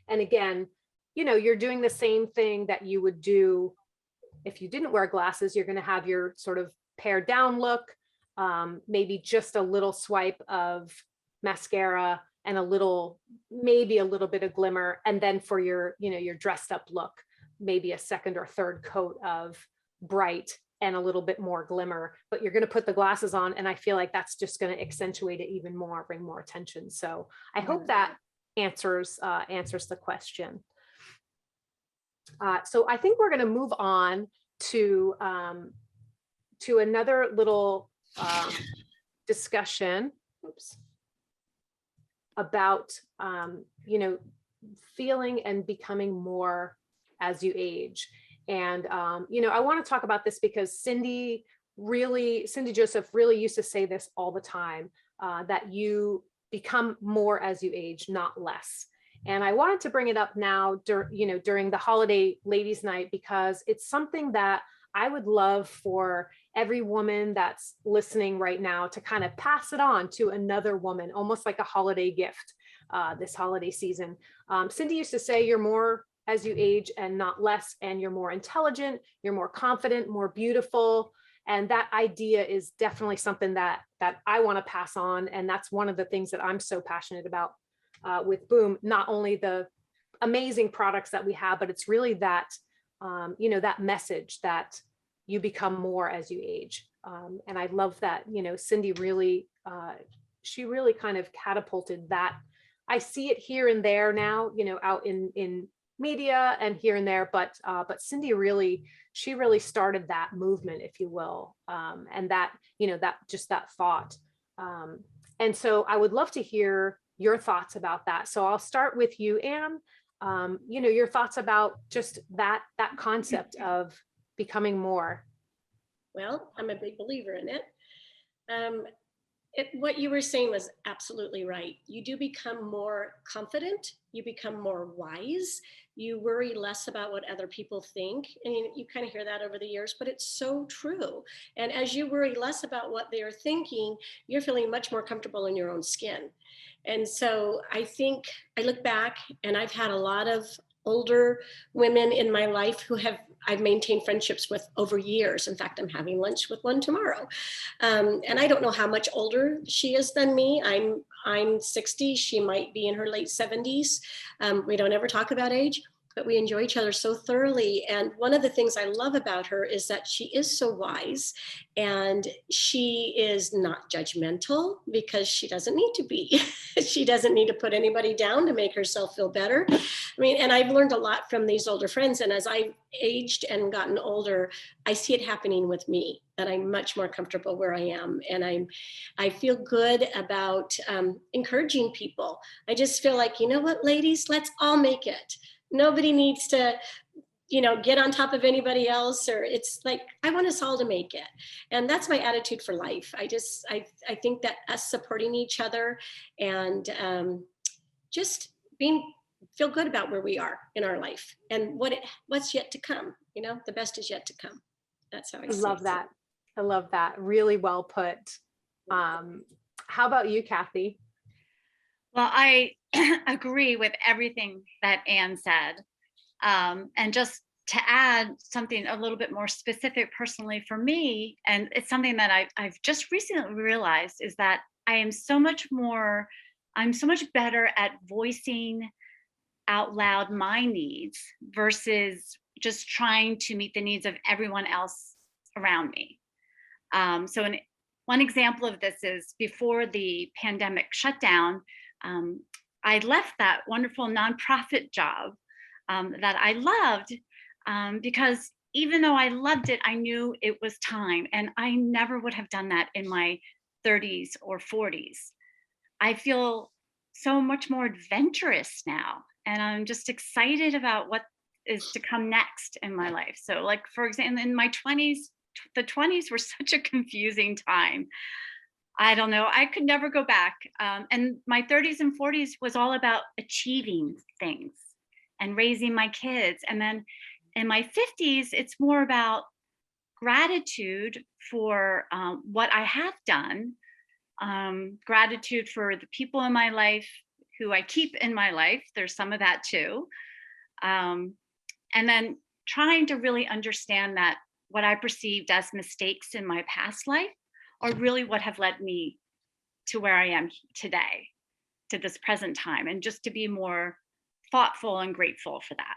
again, you're doing the same thing that you would do if you didn't wear glasses. You're going to have your sort of pared down look, maybe just a little swipe of mascara and maybe a little bit of glimmer. And then for your, your dressed up look, maybe a second or third coat of bright and a little bit more glimmer, but you're going to put the glasses on. And I feel like that's just going to accentuate it even more, bring more attention. So I hope that answers the question. So I think we're going to move on to another little discussion about, feeling and becoming more as you age. And, I want to talk about this because Cindy Joseph really used to say this all the time, that you become more as you age, not less. And I wanted to bring it up now, during the holiday ladies' night, because it's something that I would love for every woman that's listening right now to kind of pass it on to another woman, almost like a holiday gift this holiday season. Cindy used to say, you're more as you age and not less, and you're more intelligent, you're more confident, more beautiful. And that idea is definitely something that I want to pass on. And that's one of the things that I'm so passionate about with Boom, not only the amazing products that we have, but it's really that, that message that you become more as you age. And I love that, Cindy really, she really kind of catapulted that. I see it here and there now, out in media and here and there, but Cindy she really started that movement, if you will. And that, that thought. And so I would love to hear your thoughts about that. So I'll start with you, Anne. Your thoughts about just that concept of becoming more. Well, I'm a big believer in it. What you were saying was absolutely right. You do become more confident. You become more wise. You worry less about what other people think. And you kind of hear that over the years, but it's so true. And as you worry less about what they're thinking, you're feeling much more comfortable in your own skin. And so I think I look back and I've had a lot of older women in my life who I've maintained friendships with over years. In fact, I'm having lunch with one tomorrow. And I don't know how much older she is than me. I'm 60, she might be in her late 70s. We don't ever talk about age, but we enjoy each other so thoroughly. And one of the things I love about her is that she is so wise, and she is not judgmental because she doesn't need to be. She doesn't need to put anybody down to make herself feel better. I mean, and I've learned a lot from these older friends. And as I've aged and gotten older, I see it happening with me, that I'm much more comfortable where I am. And I feel good about encouraging people. I just feel like, you know what, ladies, let's all make it. Nobody needs to, get on top of anybody else, or it's like, I want us all to make it. And that's my attitude for life. I think that us supporting each other and just feel good about where we are in our life and what's yet to come. The best is yet to come. That's how I see it. I love that. Really well put. How about you, Kathy? Well, I agree with everything that Anne said. And just to add something a little bit more specific personally for me, and it's something that I've just recently realized, is that I'm so much better at voicing out loud my needs versus just trying to meet the needs of everyone else around me. So one example of this is before the pandemic shutdown, I left that wonderful nonprofit job that I loved because even though I loved it, I knew it was time, and I never would have done that in my 30s or 40s. I feel so much more adventurous now, and I'm just excited about what is to come next in my life. So, like, for example, in my 20s, the 20s were such a confusing time. I don't know, I could never go back. And my 30s and 40s was all about achieving things and raising my kids. And then in my 50s, it's more about gratitude for what I have done, gratitude for the people in my life who I keep in my life. There's some of that too. And then trying to really understand that what I perceived as mistakes in my past life are really what have led me to where I am today, to this present time, and just to be more thoughtful and grateful for that.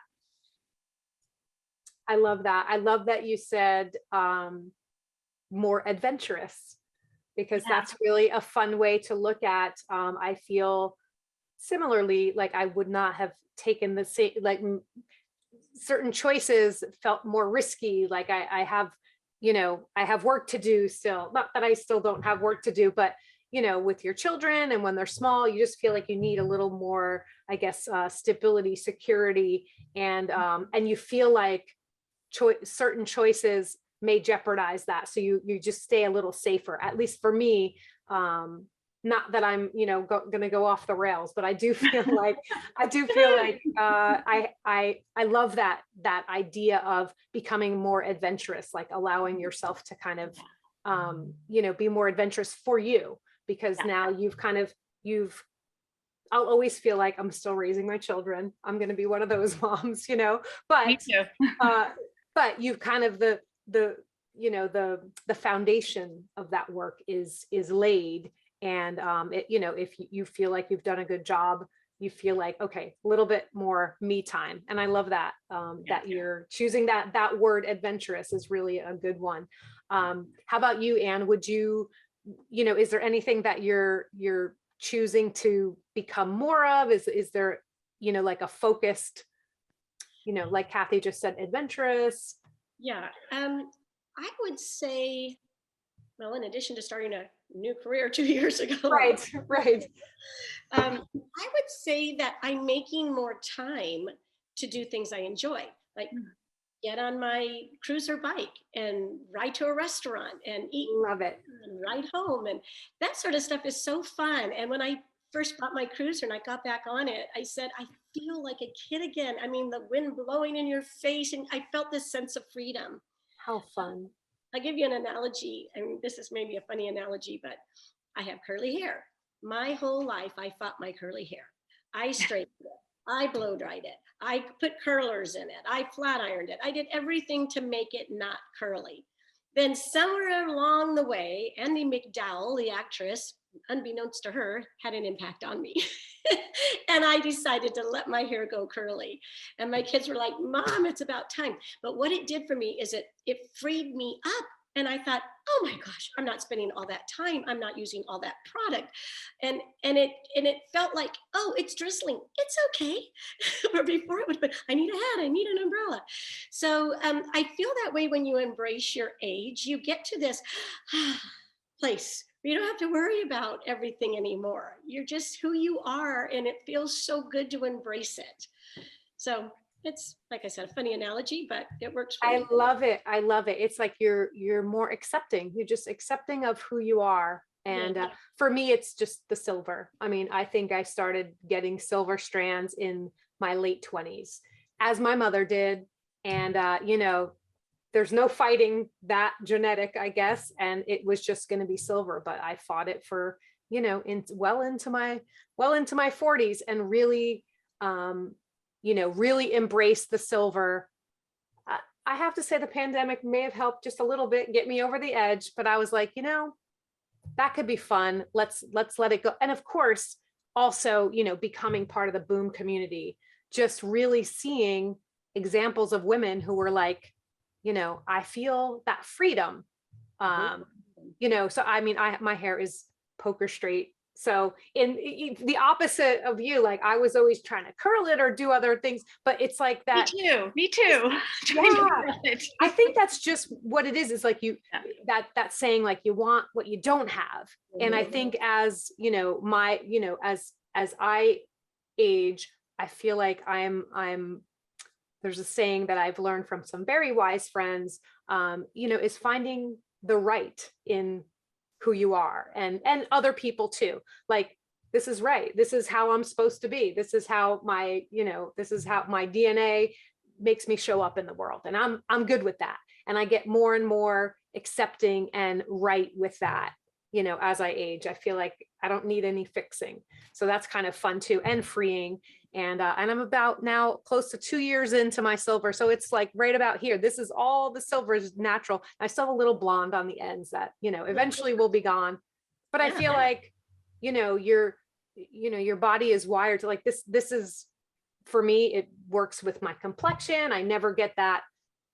I love that. I love that you said more adventurous, because Yeah. that's really a fun way to look at. I feel similarly, like I would not have taken the same, like certain choices felt more risky. Like I have, I have work to do still. Not that I still don't have work to do, but with your children and when they're small, you just feel like you need a little more, I guess, stability, security, and you feel like certain choices may jeopardize that. So you just stay a little safer, at least for me. Not that I'm, going to go off the rails, but I do feel like, I love that idea of becoming more adventurous, like allowing yourself to kind of, be more adventurous for you, because now I'll always feel like I'm still raising my children. I'm going to be one of those moms, but, Me too. but you've kind of the foundation of that work is laid. And if you feel like you've done a good job, you feel like, okay, a little bit more me time. And I love that, that you're choosing that word adventurous is really a good one. How about you, Anne? Would you, is there anything that you're choosing to become more of? Is there, like a focused, like Kathy just said, adventurous? Yeah, I would say, well, in addition to starting a new career 2 years ago, Right. I would say that I'm making more time to do things I enjoy, like get on my cruiser bike and ride to a restaurant and eat, Love it. and ride home, and that sort of stuff is so fun. And when I first bought my cruiser and I got back on it, I said, I feel like a kid again. I mean, the wind blowing in your face, and I felt this sense of freedom. How fun. I'll give you an analogy. I mean, this is maybe a funny analogy, but I have curly hair. My whole life, I fought my curly hair. I straightened it. I blow dried it. I put curlers in it. I flat ironed it. I did everything to make it not curly. Then somewhere along the way, Andie MacDowell, the actress, unbeknownst to her, had an impact on me. And I decided to let my hair go curly. And my kids were like, Mom, it's about time. But what it did for me is it freed me up. And I thought, oh my gosh, I'm not spending all that time. I'm not using all that product. And it felt like, oh, it's drizzling. It's okay. Or before it would be, I need a hat, I need an umbrella. So I feel that way when you embrace your age. You get to this place where you don't have to worry about everything anymore. You're just who you are, and it feels so good to embrace it. So it's, like I said, a funny analogy, but it works for me. I love it. I love it. It's like you're more accepting. You're just accepting of who you are. And for me, it's just the silver. I mean, I think I started getting silver strands in my late 20s, as my mother did. And, there's no fighting that genetic, I guess. And it was just going to be silver, but I fought it for, well into my 40s, and really, really embrace the silver. I have to say the pandemic may have helped just a little bit get me over the edge, but I was like, that could be fun. Let's let it go. And of course, also, becoming part of the boom community, just really seeing examples of women who were like, I feel that freedom. So I mean, my hair is poker straight. So in the opposite of you, like I was always trying to curl it or do other things, but it's like that. Me too. Yeah. I think that's just what it is like that saying, like you want what you don't have. And I think as, as I age, I feel like there's a saying that I've learned from some very wise friends, is finding the right in who you are, and other people too. Like, this is right. This is how I'm supposed to be. This is how my DNA makes me show up in the world. And I'm good with that. And I get more and more accepting and right with that. As I age, I feel like I don't need any fixing. So that's kind of fun too, and freeing. And I'm about now close to 2 years into my silver. So it's like right about here. This is all the silver is natural. I still have a little blonde on the ends that, eventually will be gone. But I feel like, your body is wired to like this is, for me, it works with my complexion. I never get that,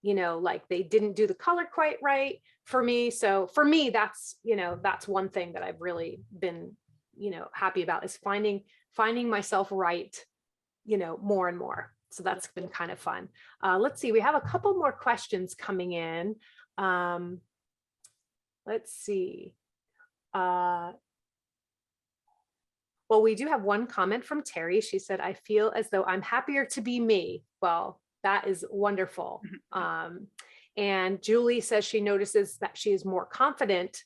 like they didn't do the color quite right for me. So for me, that's, that's one thing that I've really been, happy about, is finding myself right, more and more. So that's been kind of fun. Let's see, we have a couple more questions coming in. Let's see. Well, we do have one comment from Terry. She said, I feel as though I'm happier to be me. Well, that is wonderful. And Julie says she notices that she is more confident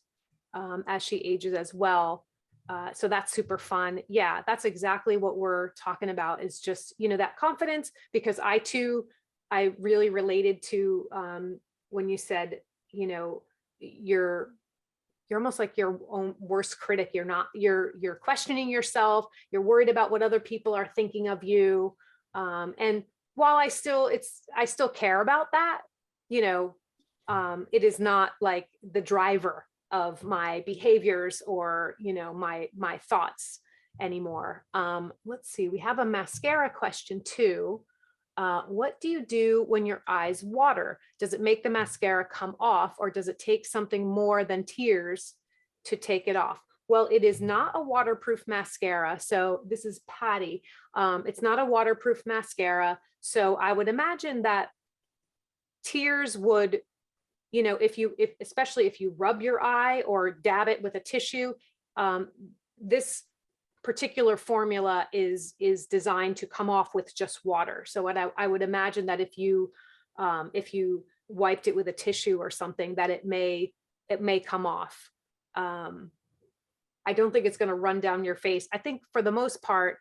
as she ages as well. So that's super fun. Yeah, that's exactly what we're talking about, is just, that confidence, because I really related to when you said, you're almost like your own worst critic. You're questioning yourself. You're worried about what other people are thinking of you. And while I still care about that, it is not like the driver of my behaviors or, my thoughts anymore. Let's see, we have a mascara question too. What do you do when your eyes water? Does it make the mascara come off, or does it take something more than tears to take it off? Well, it is not a waterproof mascara. So this is Patty. It's not a waterproof mascara. So I would imagine that tears would, especially if you rub your eye or dab it with a tissue, this particular formula is designed to come off with just water. So what I would imagine that if you wiped it with a tissue or something, that it may come off. I don't think it's going to run down your face. I think for the most part,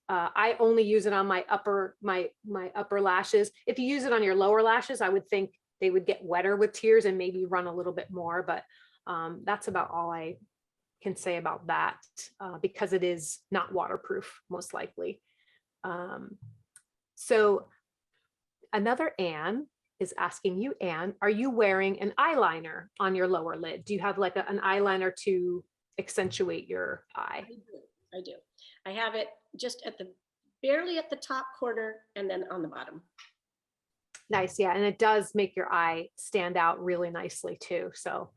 I only use it on my upper lashes. If you use it on your lower lashes, I would think they would get wetter with tears and maybe run a little bit more. But that's about all I can say about that, because it is not waterproof, most likely. So another Anne is asking you, Anne, are you wearing an eyeliner on your lower lid? Do you have like an eyeliner to accentuate your eye? I do. I have it just barely at the top corner and then on the bottom. Nice. Yeah. And it does make your eye stand out really nicely too. So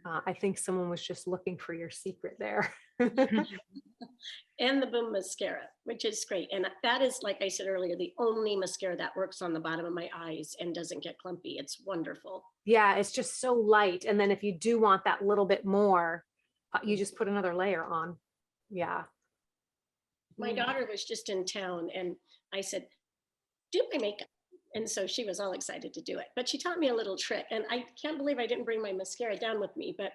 I think someone was just looking for your secret there. And the Boom Mascara, which is great. And that is, like I said earlier, the only mascara that works on the bottom of my eyes and doesn't get clumpy. It's wonderful. Yeah, it's just so light. And then if you do want that little bit more, you just put another layer on. Yeah. My daughter was just in town and I said, do my makeup. And so she was all excited to do it. But she taught me a little trick. And I can't believe I didn't bring my mascara down with me. But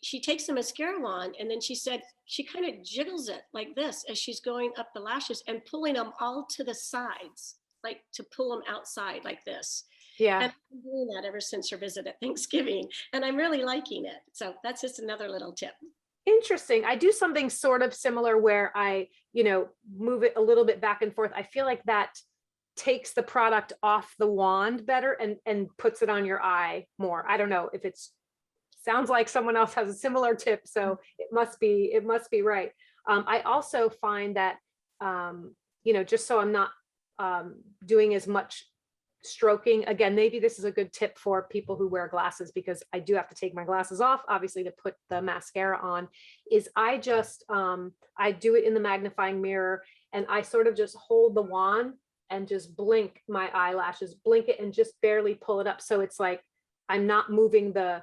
she takes the mascara on and then she said she kind of jiggles it like this as she's going up the lashes and pulling them all to the sides, like to pull them outside like this. Yeah. And I've been doing that ever since her visit at Thanksgiving. And I'm really liking it. So that's just another little tip. Interesting. I do something sort of similar where I, move it a little bit back and forth. I feel like that takes the product off the wand better and puts it on your eye more. I don't know if sounds like someone else has a similar tip. So it must be right. I also find that, just so I'm not doing as much stroking, again, maybe this is a good tip for people who wear glasses, because I do have to take my glasses off, obviously, to put the mascara on, is I just, I do it in the magnifying mirror and I sort of just hold the wand and just blink my eyelashes, blink it and just barely pull it up. So it's like, I'm not moving the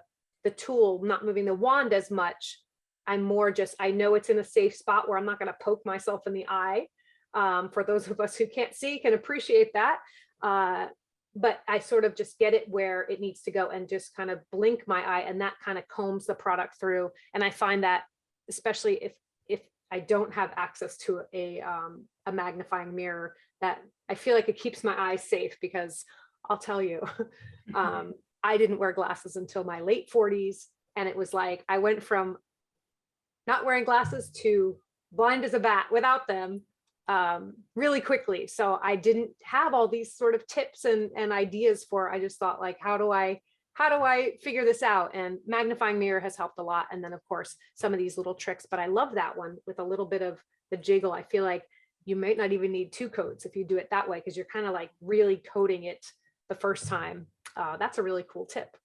tool, not moving the wand as much. I'm more just, I know it's in a safe spot where I'm not going to poke myself in the eye. For those of us who can't see, can appreciate that. But I sort of just get it where it needs to go and just kind of blink my eye, and that kind of combs the product through. And I find that, especially if I don't have access to a magnifying mirror, that I feel like it keeps my eyes safe, because I'll tell you, I didn't wear glasses until my late 40s. And it was like, I went from not wearing glasses to blind as a bat without them really quickly. So I didn't have all these sort of tips and ideas I just thought, like, how do I figure this out? And magnifying mirror has helped a lot. And then of course, some of these little tricks, but I love that one with a little bit of the jiggle. I feel like you might not even need 2 coats if you do it that way, because you're kind of like really coating it the first time. that's a really cool tip.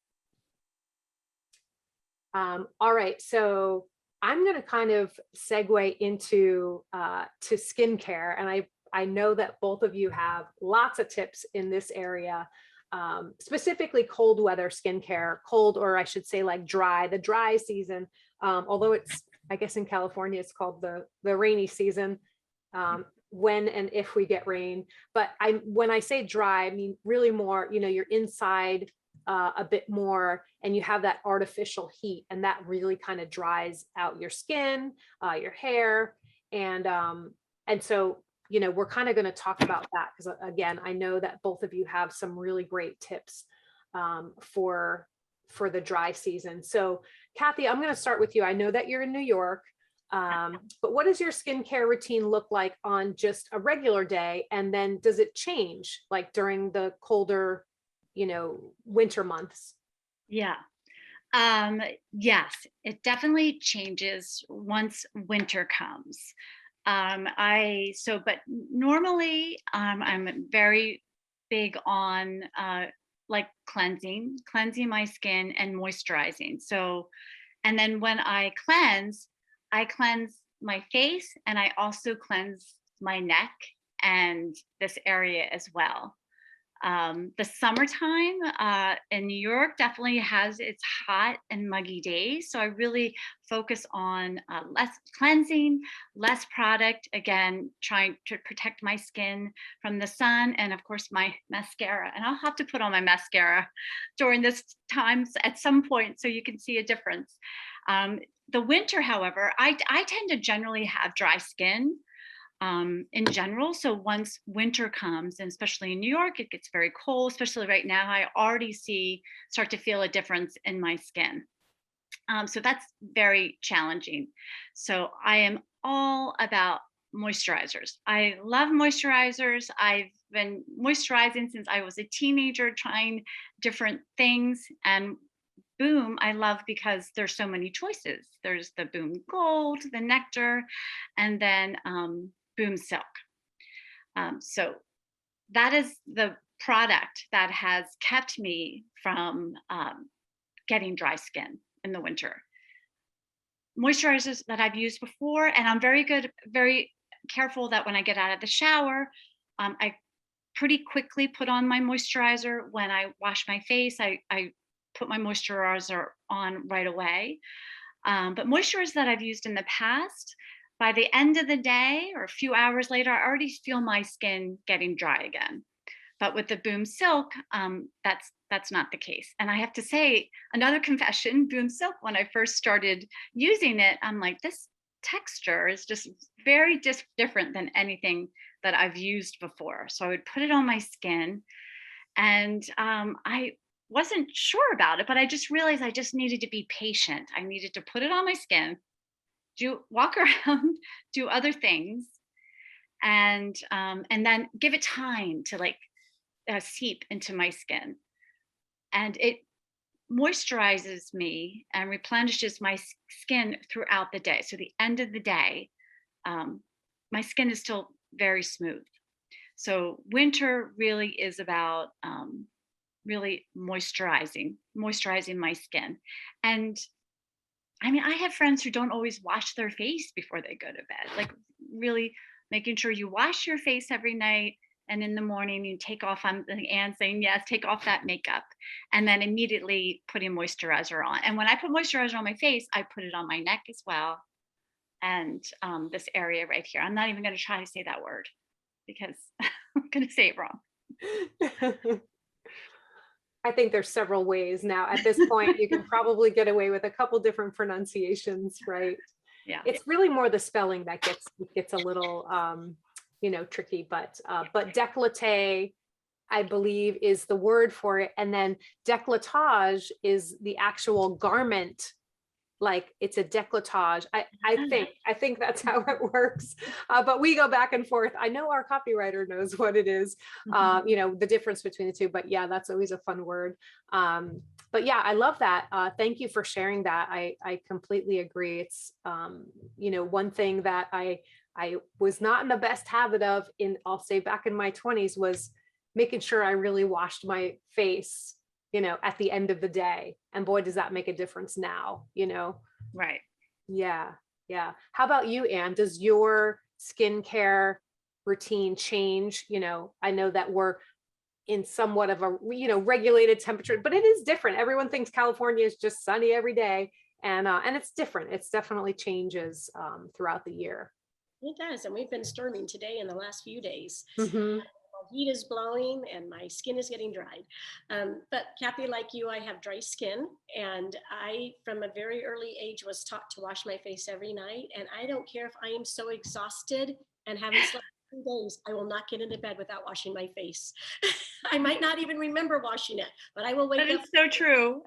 All right, so I'm going to kind of segue into to skincare, and I know that both of you have lots of tips in this area, specifically cold weather skincare, cold, or I should say like the dry season. Although it's, I guess in California, it's called the rainy season, when and if we get rain. But when I say dry, I mean really more, you're inside a bit more, and you have that artificial heat, and that really kind of dries out your skin, your hair, and so we're kind of going to talk about that, because again, I know that both of you have some really great tips for the dry season. So Kathy, I'm going to start with you. I know that you're in New York, but what does your skincare routine look like on just a regular day, and then does it change like during the colder winter months? Yeah. Yes, it definitely changes once winter comes. But normally, I'm very big on, like cleansing my skin and moisturizing. So, and then when I cleanse my face, and I also cleanse my neck and this area as well. The summertime in New York definitely has its hot and muggy days. So I really focus on less cleansing, less product, again, trying to protect my skin from the sun, and of course my mascara. And I'll have to put on my mascara during this time at some point so you can see a difference. The winter, however, I tend to generally have dry skin. In general. So once winter comes, and especially in New York, it gets very cold, especially right now, I already start to feel a difference in my skin. So that's very challenging. So I am all about moisturizers. I love moisturizers. I've been moisturizing since I was a teenager, trying different things, and Boom, I love because there's so many choices. There's the Boom Gold, the Nectar, and then Boom Silk. So that is the product that has kept me from getting dry skin in the winter. Moisturizers that I've used before, and I'm very careful that when I get out of the shower, I pretty quickly put on my moisturizer. When I wash my face, I put my moisturizer on right away. But moisturizers that I've used in the past, by the end of the day or a few hours later, I already feel my skin getting dry again. But with the Boom Silk, that's not the case. And I have to say, another confession, Boom Silk, when I first started using it, I'm like, this texture is just very different than anything that I've used before. So I would put it on my skin, and I wasn't sure about it, but I just realized I just needed to be patient. I needed to put it on my skin, walk around, do other things, and then give it time to seep into my skin. And it moisturizes me and replenishes my skin throughout the day. So the end of the day, my skin is still very smooth. So winter really is about really moisturizing my skin. And I mean, I have friends who don't always wash their face before they go to bed, like really making sure you wash your face every night. And in the morning, you take off, I'm Anne saying, yes, take off that makeup, and then immediately putting moisturizer on. And when I put moisturizer on my face, I put it on my neck as well. And this area right here, I'm not even going to try to say that word because I'm going to say it wrong. I think there's several ways now. At this point, you can probably get away with a couple different pronunciations, right? Yeah. It's really more the spelling that gets a little tricky, but décolleté, I believe, is the word for it. And then décolletage is the actual garment. Like it's a décolletage. I think that's how it works. But we go back and forth. I know our copywriter knows what it is, the difference between the two, but yeah, that's always a fun word. But yeah, I love that. Thank you for sharing that. I completely agree. It's, one thing that I was not in the best habit of I'll say back in my 20s, was making sure I really washed my face at the end of the day. And boy, does that make a difference now, Right. Yeah. Yeah. How about you, Anne? Does your skincare routine change? I know that we're in somewhat of a, regulated temperature, but it is different. Everyone thinks California is just sunny every day. And it's different. It's definitely changes throughout the year. It does. And we've been storming today in the last few days. Mm-hmm. Heat is blowing and my skin is getting dried. But Kathy, like you, I have dry skin, and I, from a very early age, was taught to wash my face every night. And I don't care if I am so exhausted and haven't slept 3 days, I will not get into bed without washing my face. I might not even remember washing it, but I will wake That up. is so true.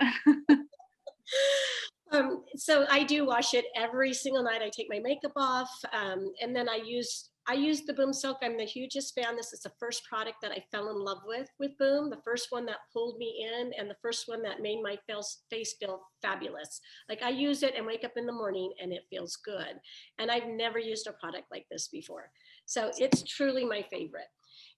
So I do wash it every single night. I take my makeup off, and then I use the Boom Silk. I'm the hugest fan. This is the first product that I fell in love with Boom, the first one that pulled me in, and the first one that made my face feel fabulous. Like, I use it and wake up in the morning and it feels good. And I've never used a product like this before. So it's truly my favorite.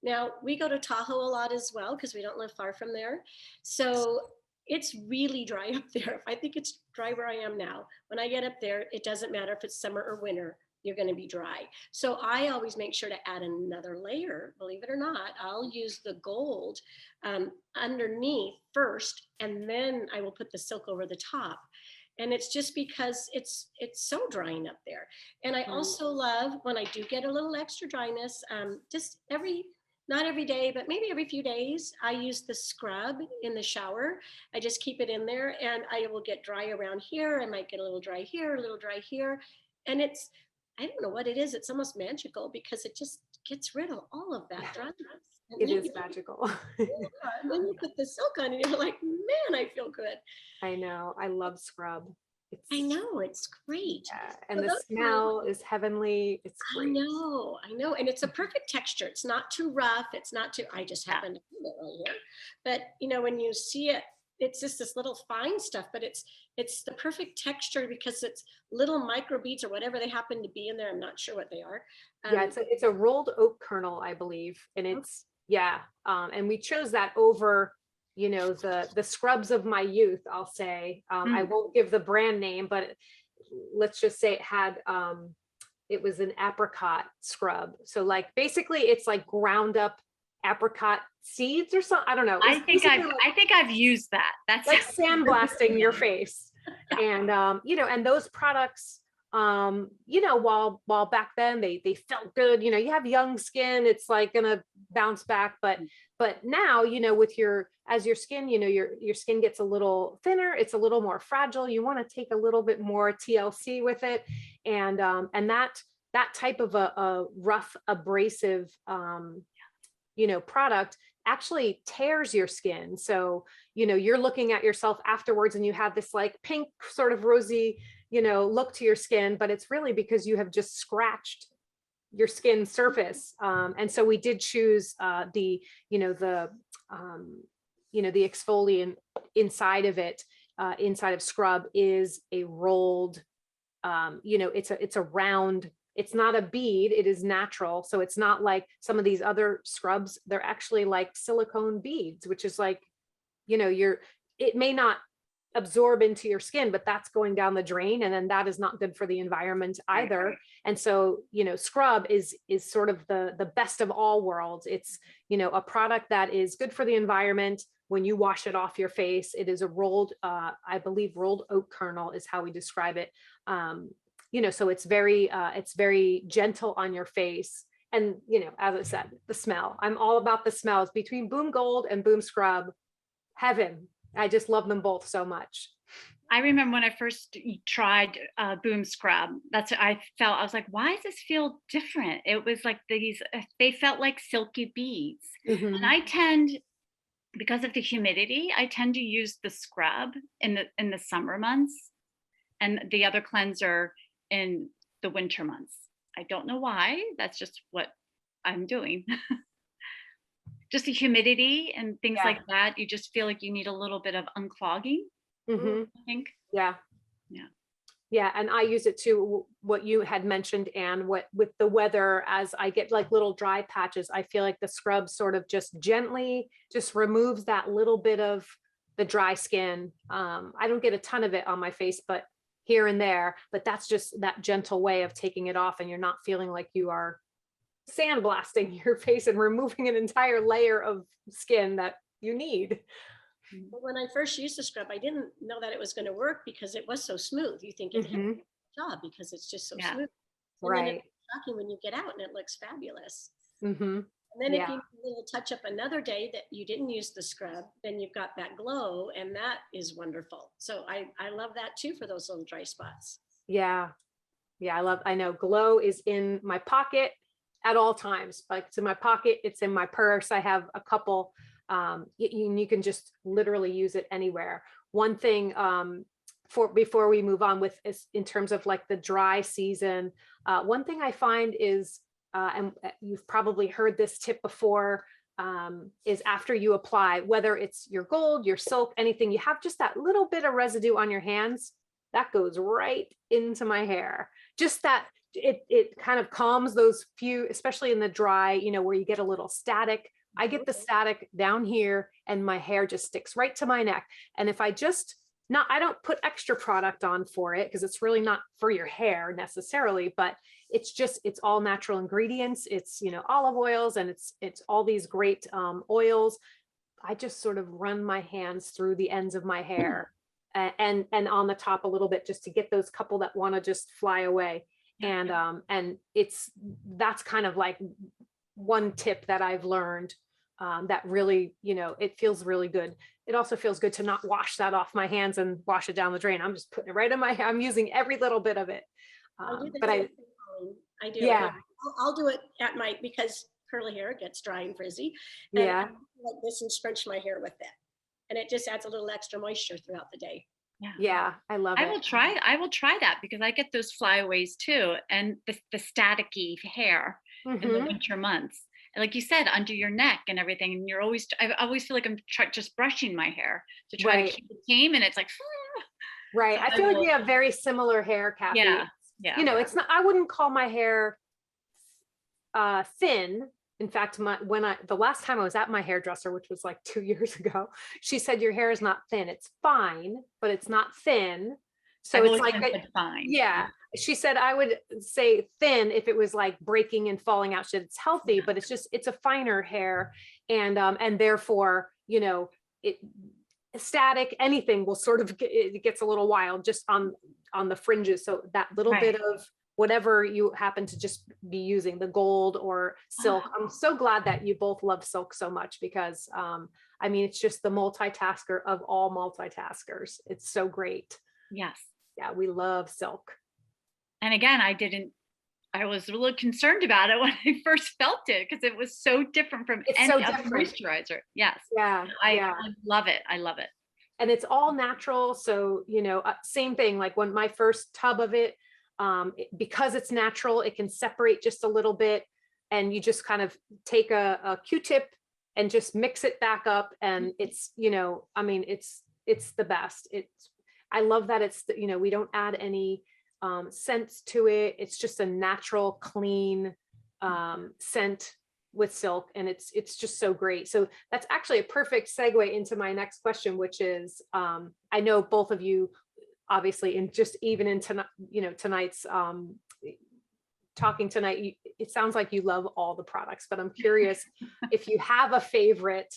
Now, we go to Tahoe a lot as well because we don't live far from there. So it's really dry up there. I think it's dry where I am now. When I get up there, it doesn't matter if it's summer or winter, you're going to be dry. So I always make sure to add another layer. Believe it or not, I'll use the gold underneath first, and then I will put the silk over the top. And it's just because it's so drying up there. And I also love when I do get a little extra dryness, just not every day, but maybe every few days, I use the scrub in the shower. I just keep it in there and I will get dry around here. I might get a little dry here, a little dry here. And I don't know what it is. It's almost magical because it just gets rid of all of that dryness. It is magical. And then you put the silk on and you're like, man, I feel good. I know. I love scrub. I know, it's great. Yeah, and the smell is heavenly. It's great. I know. And it's a perfect texture. It's not too rough. It's not too, I just happen to feel it right here. But when you see it, it's just this little fine stuff, but it's the perfect texture because it's little micro beads or whatever they happen to be in there. I'm not sure what they are. Yeah, it's a rolled oak kernel, I believe. And it's, and we chose that over the scrubs of my youth, I'll say. I won't give the brand name, but let's just say it was an apricot scrub. So like basically it's like ground up apricot seeds or something. I don't know. I think I've used that. That's like sandblasting your face. And and those products while back then they felt good, you have young skin, it's like gonna bounce back, but now, with as your skin, your skin gets a little thinner, it's a little more fragile, you want to take a little bit more TLC with it. And that type of a rough abrasive, product actually tears your skin. So, you're looking at yourself afterwards and you have this like pink sort of rosy, look to your skin, but it's really because you have just scratched your skin surface. And so we did choose the exfoliant inside of it, inside of scrub is a rolled, it's a round, it's not a bead, it is natural. So it's not like some of these other scrubs, they're actually like silicone beads, which is like, it may not absorb into your skin, but that's going down the drain, and then that is not good for the environment either. Right. And so scrub is sort of the best of all worlds. It's a product that is good for the environment. When you wash it off your face, it is a rolled, I believe rolled oak kernel is how we describe it. So it's very gentle on your face. And as I said, the smell, I'm all about the smells. Between Boom Gold and Boom Scrub, heaven. I just love them both so much. I remember when I first tried Boom Scrub, I was like, why does this feel different? It was like they felt like silky beads. Mm-hmm. And because of the humidity, I tend to use the scrub in the summer months and the other cleanser in the winter months. I don't know why, that's just what I'm doing. Just the humidity and things like that, you just feel like you need a little bit of unclogging, I think. Yeah. And I use it too, what you had mentioned, Anne, with the weather, as I get like little dry patches, I feel like the scrub sort of just gently just removes that little bit of the dry skin. I don't get a ton of it on my face, but here and there, but that's just that gentle way of taking it off, and you're not feeling like you are sandblasting your face and removing an entire layer of skin that you need. But when I first used the scrub, I didn't know that it was going to work because it was so smooth. You think it had a job because it's just so smooth. And then it's shocking when you get out and it looks fabulous. And then if you will touch up another day that you didn't use the scrub, then you've got that glow, and that is wonderful. So I love that too for those little dry spots. Yeah. I know glow is in my pocket at all times. Like it's in my pocket, it's in my purse. I have a couple. You can just literally use it anywhere. One thing before we move on with is in terms of like the dry season, one thing I find is, and you've probably heard this tip before, is after you apply, whether it's your gold, your silk, anything, you have just that little bit of residue on your hands, that goes right into my hair. Just that it kind of calms those few, especially in the dry, you know, where you get a little static. I get the static down here and my hair just sticks right to my neck. And if I I don't put extra product on for it because it's really not for your hair necessarily, but it's all natural ingredients. It's, you know, olive oils, and it's all these great oils. I just sort of run my hands through the ends of my hair and on the top a little bit, just to get those couple that want to just fly away. And that's kind of like one tip that I've learned. That really, you know, it feels really good. It also feels good to not wash that off my hands and wash it down the drain. I'm just putting it right in my hair. I'm using every little bit of it. I do. Yeah. I'll do it at night because curly hair gets dry and frizzy. And I like this and scrunch my hair with it. And it just adds a little extra moisture throughout the day. Yeah, I love it. I will try that because I get those flyaways too, and the staticky hair in the winter months. Like you said, under your neck and everything, and I always feel like I'm just brushing my hair to try to keep it tame, and it's like right. I feel like we have very similar hair, Kathy. Yeah. You know, it's not. I wouldn't call my hair thin. In fact, the last time I was at my hairdresser, which was like 2 years ago, she said your hair is not thin. It's fine, but it's not thin. So it's like fine. Yeah. She said I would say thin if it was like breaking and falling out. She said it's healthy, but it's a finer hair, and therefore, you know, static, anything will sort of it gets a little wild just on the fringes. So that little bit of whatever you happen to just be using, the gold or silk. I'm so glad that you both love silk so much because I mean, it's just the multitasker of all multitaskers. It's so great. Yes. Yeah, we love silk. And again, I was really concerned about it when I first felt it because it was so different from any other moisturizer. Yes. Yeah. I love it. I love it. And it's all natural. So, you know, same thing, like when my first tub of it, because it's natural, it can separate just a little bit, and you just kind of take a Q-tip and just mix it back up. And it's, you know, I mean, it's the best. I love that you know, we don't add any scents to it. It's just a natural, clean scent with silk, and it's just so great. So that's actually a perfect segue into my next question, which is I know both of you obviously, and just even in tonight, you know, tonight's talking tonight, it sounds like you love all the products, but I'm curious if you have a favorite.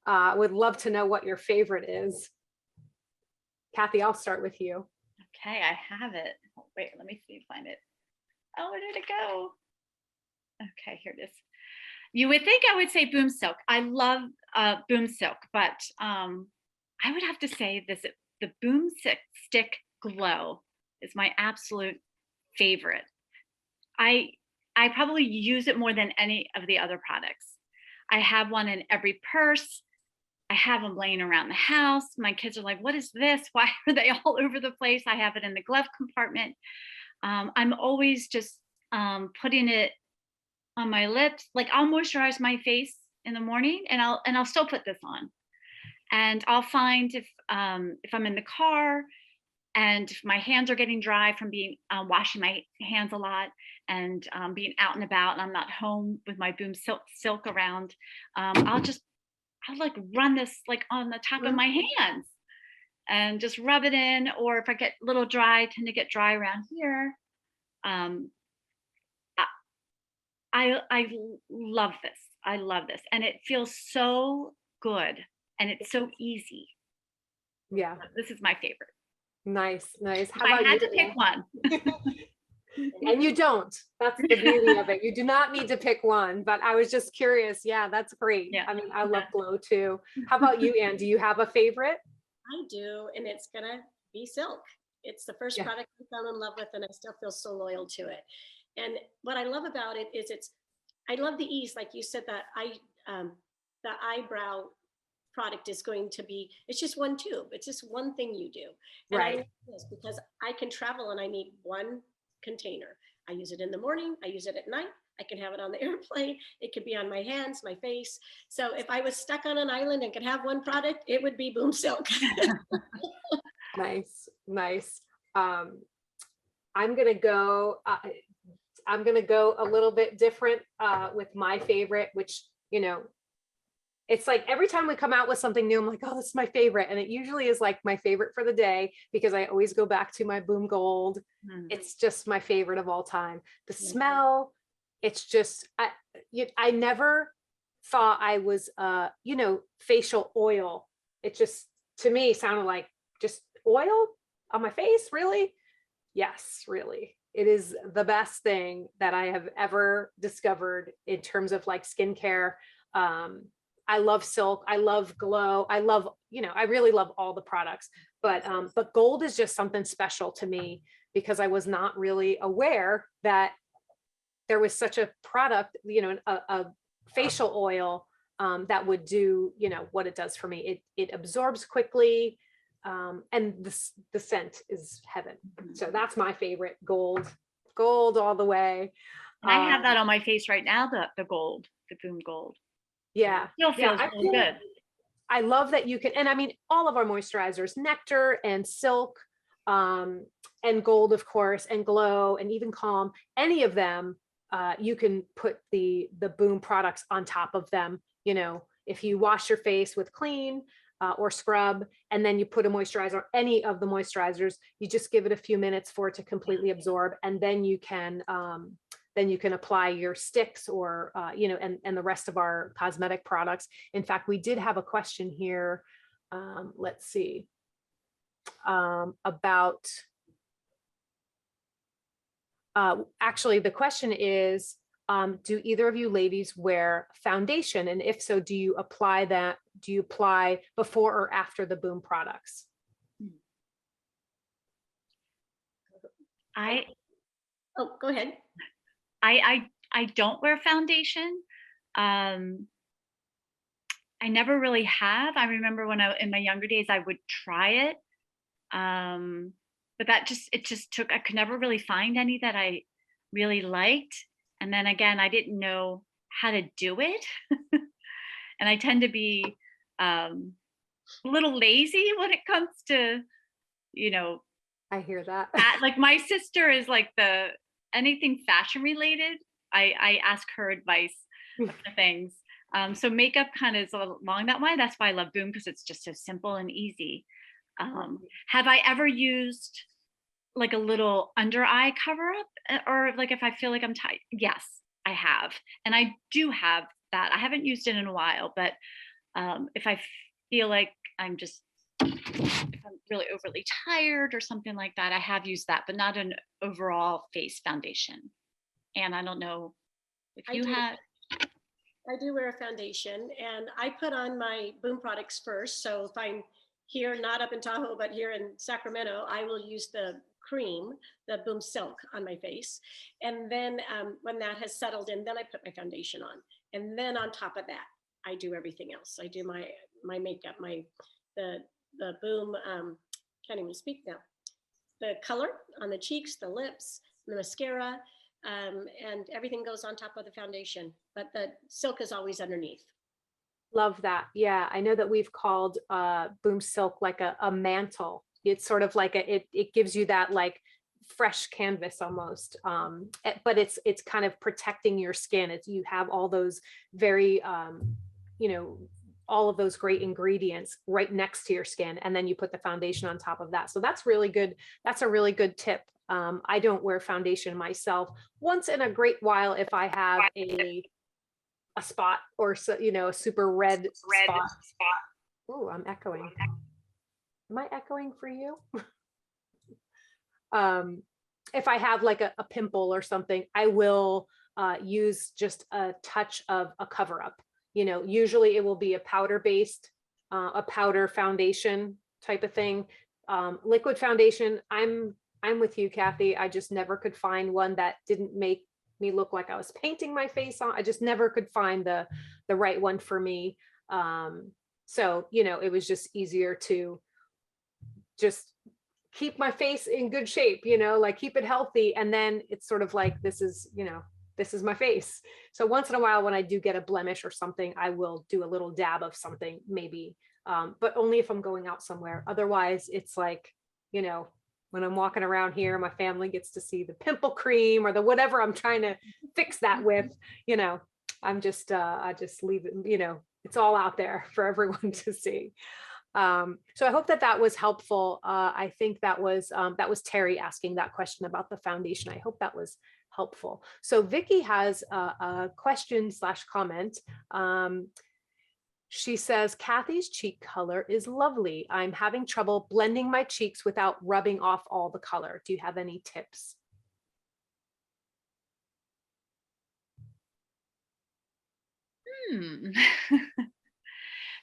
Would love to know what your favorite is. Kathy, I'll start with you. Okay, I have it. Wait, let me see if I find it. Oh, where did it go? Okay, here it is. You would think I would say Boom Silk. I love Boom Silk, but I would have to say the Boom Stick Glow is my absolute favorite. I probably use it more than any of the other products. I have one in every purse. I have them laying around the house. My kids are like, what is this? Why are they all over the place? I have it in the glove compartment. I'm always just putting it on my lips. Like I'll moisturize my face in the morning and I'll still put this on. And I'll find if I'm in the car and if my hands are getting dry from being washing my hands a lot and being out and about and I'm not home with my Boom Silk around, I'll like run this like on the top of my hands and just rub it in. Or if I get a little dry, I tend to get dry around here. Um, I love this. I love this. And it feels so good and it's so easy. Yeah. This is my favorite. Nice. If How I about had you? to pick one. And you don't. That's the beauty of it. You do not need to pick one, but I was just curious. Yeah, that's great. Yeah. I mean, I love Glow too. How about you, Anne? Do you have a favorite? I do, and it's gonna be Silk. It's the first Yeah. product I fell in love with, and I still feel so loyal to it. And what I love about it is I love the ease, like you said, that the eyebrow product is going to be, it's just one tube. It's just one thing you do. And I Right. love this because I can travel and I need one container. I use it in the morning. I use it at night. I can have it on the airplane. It could be on my hands, my face. So if I was stuck on an island and could have one product, it would be Boom Silk. Nice. I'm gonna go a little bit different with my favorite, which, you know, it's like every time we come out with something new, I'm like, oh, this is my favorite. And it usually is like my favorite for the day because I always go back to my Boom Gold. It's just my favorite of all time. The smell, it's just, I never thought I was, you know, facial oil. It just, to me, sounded like just oil on my face, really? Yes, really. It is the best thing that I have ever discovered in terms of like skincare. I love Silk. I love Glow. I love, you know, I really love all the products, but Gold is just something special to me because I was not really aware that there was such a product, you know, a facial oil that would do, you know, what it does for me. It absorbs quickly. And the scent is heaven. So that's my favorite. Gold all the way. And I have that on my face right now, the gold, the Boom Gold. Yeah. Still feels really good. I love that you can, and I mean, all of our moisturizers, Nectar and Silk, and Gold, of course, and Glow, and even Calm, any of them, you can put the Boom products on top of them. You know, if you wash your face with Clean or scrub, and then you put a moisturizer, any of the moisturizers, you just give it a few minutes for it to completely absorb, and then you can apply your sticks or, you know, and the rest of our cosmetic products. In fact, we did have a question here. Let's see, about, actually, the question is, do either of you ladies wear foundation? And if so, do you apply before or after the Boom products? Oh, go ahead. I don't wear foundation. I never really have. I remember when in my younger days, I would try it. But it just took, I could never really find any that I really liked. And then again, I didn't know how to do it. And I tend to be a little lazy when it comes to, you know, I hear that. Like my sister is like anything fashion related. I ask her advice for things. So makeup kind of is along that way. That's why I love Boom, because it's just so simple and easy. Have I ever used like a little under eye cover up, or like if I feel like I'm tired? Yes, I have. And I do have that. I haven't used it in a while, but if I feel like if I'm really overly tired or something like that, I have used that, but not an overall face foundation. And I don't know if you have. I do wear a foundation, and I put on my Boom products first. So if I'm here, not up in Tahoe, but here in Sacramento, I will use the cream, the Boom Silk, on my face. And then when that has settled in, then I put my foundation on. And then on top of that, I do everything else. I do my makeup, the Boom, can't even speak now. The color on the cheeks, the lips, the mascara, and everything goes on top of the foundation. But the Silk is always underneath. Love that. Yeah, I know that we've called Boom Silk like a mantle. It's sort of like it gives you that like fresh canvas almost, but it's kind of protecting your skin. You have all those very you know, all of those great ingredients right next to your skin, and then you put the foundation on top of that. So that's really good. That's a really good tip. I don't wear foundation myself. Once in a great while, if I have a spot or so, you know, a super red spot. Oh, I'm echoing. Am I echoing for you? If I have like a pimple or something, I will use just a touch of a cover up. You know, usually it will be a powder based, a powder foundation type of thing. Liquid foundation, I'm with you, Kathy. I just never could find one that didn't make me look like I was painting my face on. I just never could find the right one for me. So, you know, it was just easier to just keep my face in good shape, you know, like keep it healthy. And then it's sort of like, this is, you know, this is my face. So once in a while, when I do get a blemish or something, I will do a little dab of something maybe, but only if I'm going out somewhere. Otherwise, it's like, you know, when I'm walking around here, my family gets to see the pimple cream or the whatever I'm trying to fix that with, you know, I'm just, I just leave it, you know, it's all out there for everyone to see. So I hope that that was helpful. I think that was Terry asking that question about the foundation. I hope that was helpful. So Vicky has a question / comment. She says, Kathy's cheek color is lovely. I'm having trouble blending my cheeks without rubbing off all the color. Do you have any tips?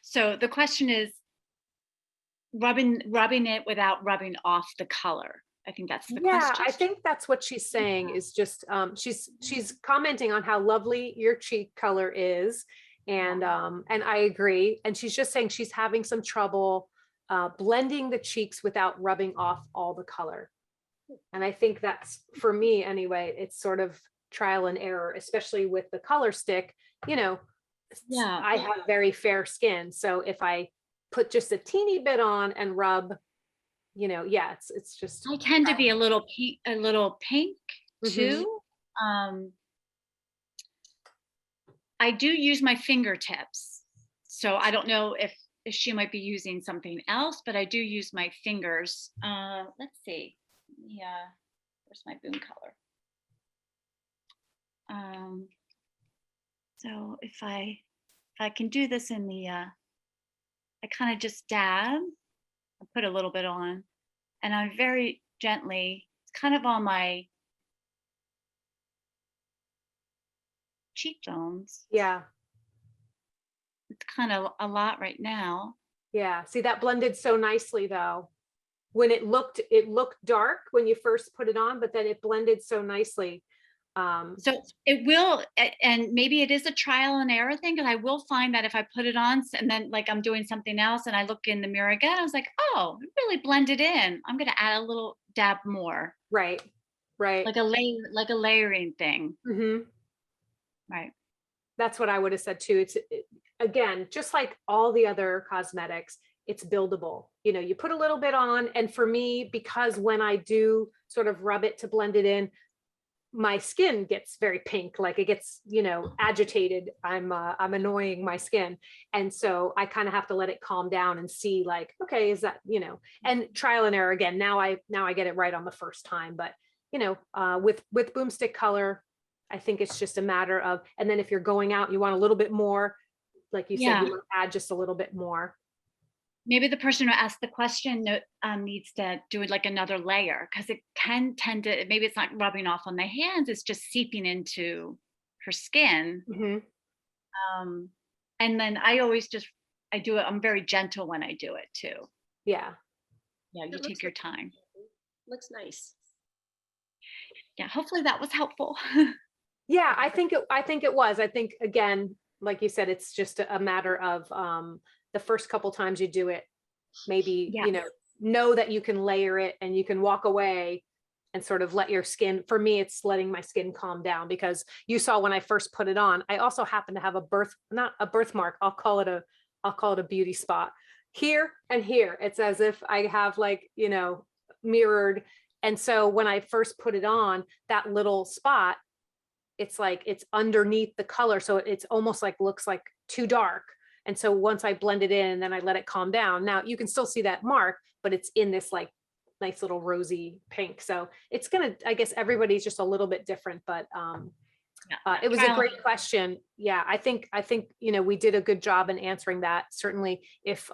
So the question is rubbing it without rubbing off the color. I think that's the Yeah, question. I think that's what she's saying is just she's commenting on how lovely your cheek color is. And I agree. And she's just saying she's having some trouble blending the cheeks without rubbing off all the color. And I think that's, for me anyway, it's sort of trial and error, especially with the color stick. You know, Yeah. I have very fair skin. So if I put just a teeny bit on and rub, you know, yeah, it's just. I tend to be a little pink too. I do use my fingertips. So I don't know if she might be using something else, but I do use my fingers. Let's see. Yeah, where's my boom color? So if I can do this in the, I kind of just dab, I put a little bit on, and I'm very gently, it's kind of on my cheekbones. Yeah. It's kind of a lot right now. Yeah. See, that blended so nicely though. When it looked dark when you first put it on, but then it blended so nicely. So it will, and maybe it is a trial and error thing, because I will find that if I put it on and then like I'm doing something else and I look in the mirror again, I was like, oh, it really blended in. I'm going to add a little dab more. Right. Like a layering thing. Right. That's what I would have said too. Again, just like all the other cosmetics, it's buildable. You know, you put a little bit on, and for me, because when I do sort of rub it to blend it in, my skin gets very pink, like it gets, you know, agitated. I'm annoying my skin. And so I kind of have to let it calm down and see like, okay, is that, you know, and trial and error again. Now I get it right on the first time, but you know, with boomstick color, I think it's just a matter of, and then if you're going out, you want a little bit more, like you said, you want to add just a little bit more. Maybe the person who asked the question needs to do it like another layer, because it can tend to, maybe it's not rubbing off on the hands, it's just seeping into her skin. And then I always I do it, I'm very gentle when I do it too. Yeah. Yeah, you take your time. Looks nice. Yeah, hopefully that was helpful. Yeah, I think it was. I think, again, like you said, it's just a matter of the first couple times you do it, maybe, you know that you can layer it and you can walk away and sort of let your skin, for me, it's letting my skin calm down, because you saw when I first put it on, I also happen to have not a birthmark. I'll call it a beauty spot here and here. It's as if I have like, you know, mirrored. And so when I first put it on, that little spot, it's like it's underneath the color, so it's almost like looks like too dark. And so once I blend it in and then I let it calm down, now you can still see that mark, but it's in this like nice little rosy pink. So it's gonna, I guess everybody's just a little bit different, but it was a great question. Yeah, I think, you know, we did a good job in answering that. Certainly if,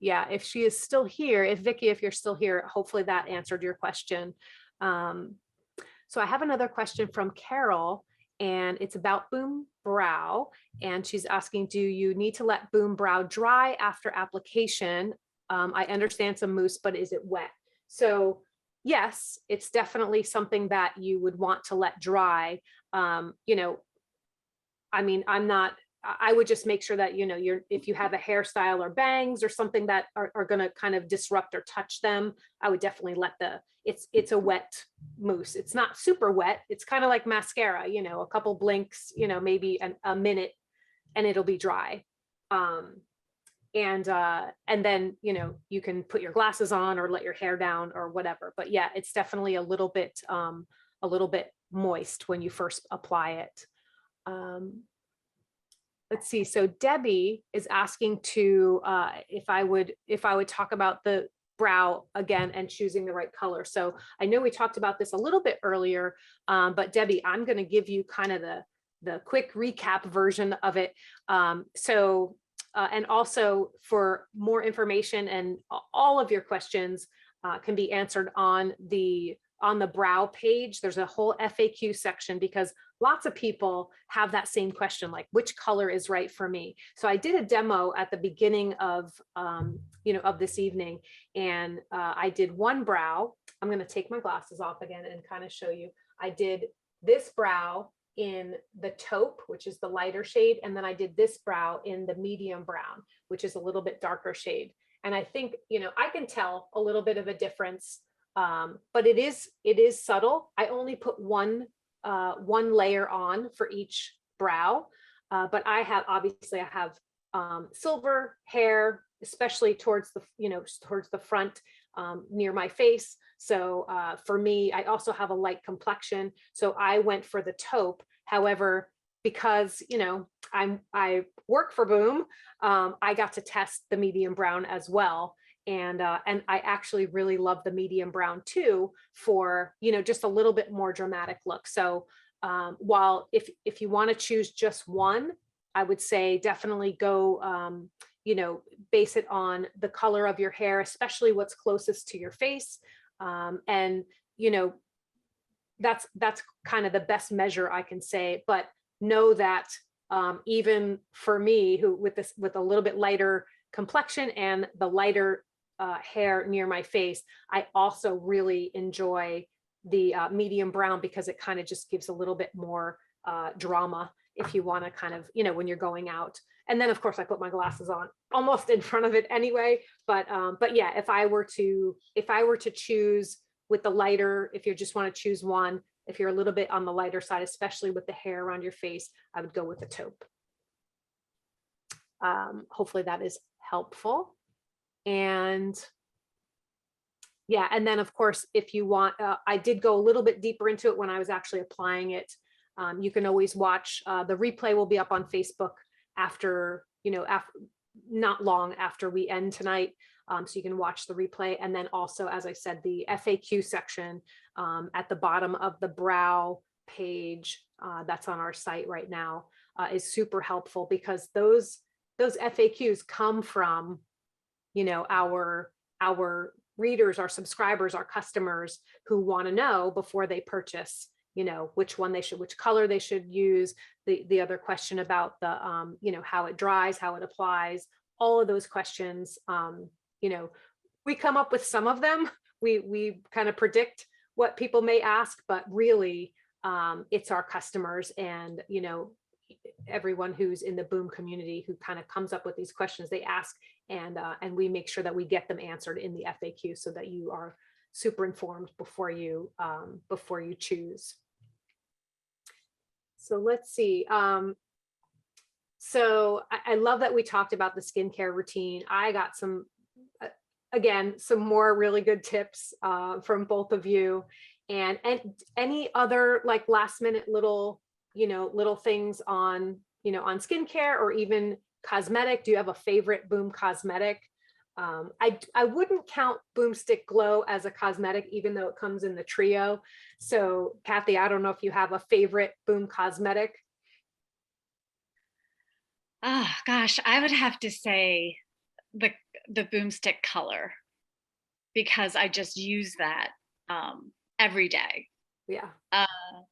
yeah, if she is still here, if Vicky, if you're still here, hopefully that answered your question. So I have another question from Carol, and it's about Boom Brow. And she's asking, do you need to let Boom Brow dry after application? I understand some mousse, but is it wet? So yes, it's definitely something that you would want to let dry. You know, I mean, I would just make sure that, you know, if you have a hairstyle or bangs or something that are going to kind of disrupt or touch them, I would definitely let it's a wet mousse. It's not super wet. It's kind of like mascara, you know, a couple blinks, you know, maybe a minute and it'll be dry. And then, you know, you can put your glasses on or let your hair down or whatever. But yeah, it's definitely a little bit moist when you first apply it. Let's see. So Debbie is asking to if I would talk about the brow again and choosing the right color. So I know we talked about this a little bit earlier, but Debbie, I'm going to give you kind of the quick recap version of it. And also for more information and all of your questions can be answered on the brow page. There's a whole FAQ section because lots of people have that same question, like which color is right for me. So I did a demo at the beginning of, you know, of this evening, and I did one brow. I'm going to take my glasses off again and kind of show you. I did this brow in the taupe, which is the lighter shade, and then I did this brow in the medium brown, which is a little bit darker shade. And I think, you know, I can tell a little bit of a difference, but it is subtle. I only put one layer on for each brow, but I have silver hair, especially towards the, you know, towards the front, near my face. So for me, I also have a light complexion, so I went for the taupe. However, because, you know, I work for Boom, I got to test the medium brown as well. And I actually really love the medium brown too, for, you know, just a little bit more dramatic look. So while if you want to choose just one, I would say definitely go, you know, base it on the color of your hair, especially what's closest to your face. And, you know, that's kind of the best measure I can say, but know that even for me, who with a little bit lighter complexion and the lighter hair near my face, I also really enjoy the medium brown because it kind of just gives a little bit more drama if you want to kind of, you know, when you're going out. And then of course I put my glasses on almost in front of it anyway. But yeah, if I were to choose with the lighter, if you just want to choose one, if you're a little bit on the lighter side, especially with the hair around your face, I would go with the taupe. Hopefully that is helpful. And yeah, and then of course, if you want, I did go a little bit deeper into it when I was actually applying it. You can always watch, the replay will be up on Facebook after, you know, not long after we end tonight. So you can watch the replay. And then also, as I said, the FAQ section at the bottom of the brow page that's on our site right now is super helpful, because those FAQs come from, you know, our readers, our subscribers, our customers who want to know before they purchase, you know, which color they should use. The other question about the, you know, how it dries, how it applies, all of those questions. You know, we come up with some of them. We kind of predict what people may ask, but really it's our customers and, you know, everyone who's in the Boom community who kind of comes up with these questions they ask, and we make sure that we get them answered in the FAQ so that you are super informed before you choose. So let's see. So I love that we talked about the skincare routine. I got some, again, some more really good tips from both of you, and any other like last minute little, you know, little things on on skincare or even cosmetic? Do you have a favorite Boom cosmetic? I wouldn't count Boomstick Glow as a cosmetic, even though it comes in the trio. So Kathy, I don't know if you have a favorite Boom cosmetic. Oh gosh, I would have to say the Boomstick color, because I just use that every day. Yeah.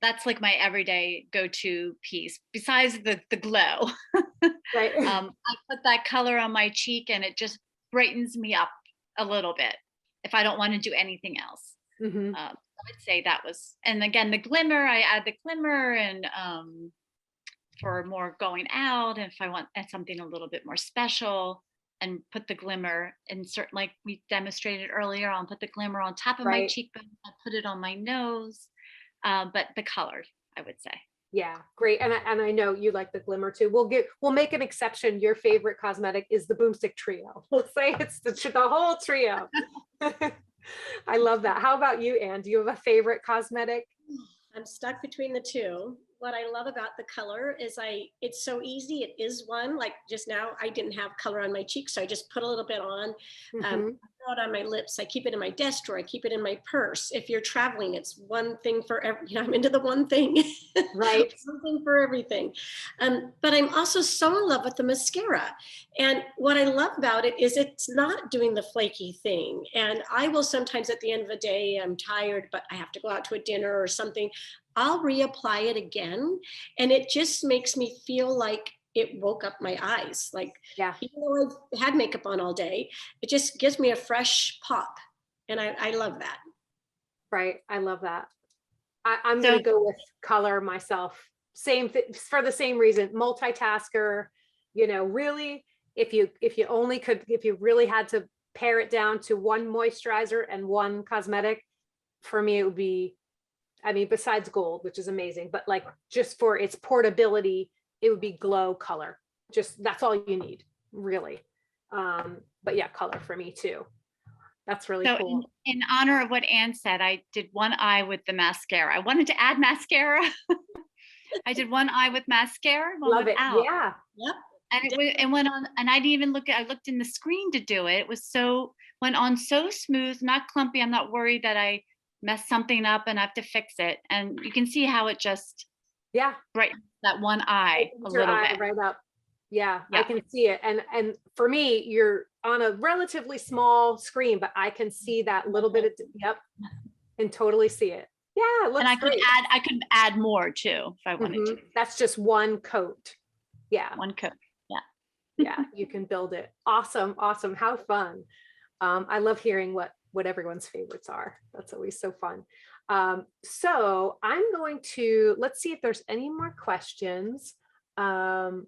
That's like my everyday go-to piece. Besides the glow, Right. I put that color on my cheek, and it just brightens me up a little bit if I don't want to do anything else. Mhm. I would say that was, and again, the glimmer, I add the glimmer, and for more going out, and if I want something a little bit more special, and put the glimmer, and certain, like we demonstrated earlier, I'll put the glimmer on top of my Right. cheekbone, I'll put it on my nose, but the color, I would say. Yeah, great. And I know you like the glimmer too. We'll make an exception. Your favorite cosmetic is the Boomstick trio. We'll say it's the whole trio. I love that. How about you, Anne? Do you have a favorite cosmetic? I'm stuck between the two. What I love about the color is it's so easy. It is one, like just now I didn't have color on my cheeks, so I just put a little bit on. I throw it on my lips. I keep it in my desk drawer. I keep it in my purse. If you're traveling, it's one thing for I'm into the one thing. Right. Something for everything. But I'm also so in love with the mascara. And what I love about it is it's not doing the flaky thing. And I will sometimes at the end of the day, I'm tired, but I have to go out to a dinner or something. I'll reapply it again. And it just makes me feel like it woke up my eyes. Like, Yeah. even though I've had makeup on all day, it just gives me a fresh pop. And I love that. Right. I love that. I'm So going to go with color myself. For the same reason, multitasker, really, if you really had to pare it down to one moisturizer and one cosmetic, for me, it would be, besides gold, which is amazing, but like just for its portability, it would be Glow color. Just that's all you need, really. But yeah, color for me too. That's really cool. in honor of what Anne said, I did one eye with the mascara. I wanted to add mascara. I did one eye with mascara, one Love it. without. Yep. And it went on, and I didn't even I looked in the screen to do it. It was went on so smooth, not clumpy. I'm not worried that I messed something up and I have to fix it. And you can see how it just brightens that one eye a Your little eye bit. right up. Yeah, I Yeah. can see it. And for me, you're on a relatively small screen, but I can see that little bit of, and totally see it. Yeah, it looks And great. I could add more too if I wanted to. That's just one coat. Yeah. One coat. Yeah. Yeah, you can build it. Awesome. Awesome. How fun. I love hearing what everyone's favorites are. That's always so fun. So I'm going to, let's see if there's any more questions. Marianne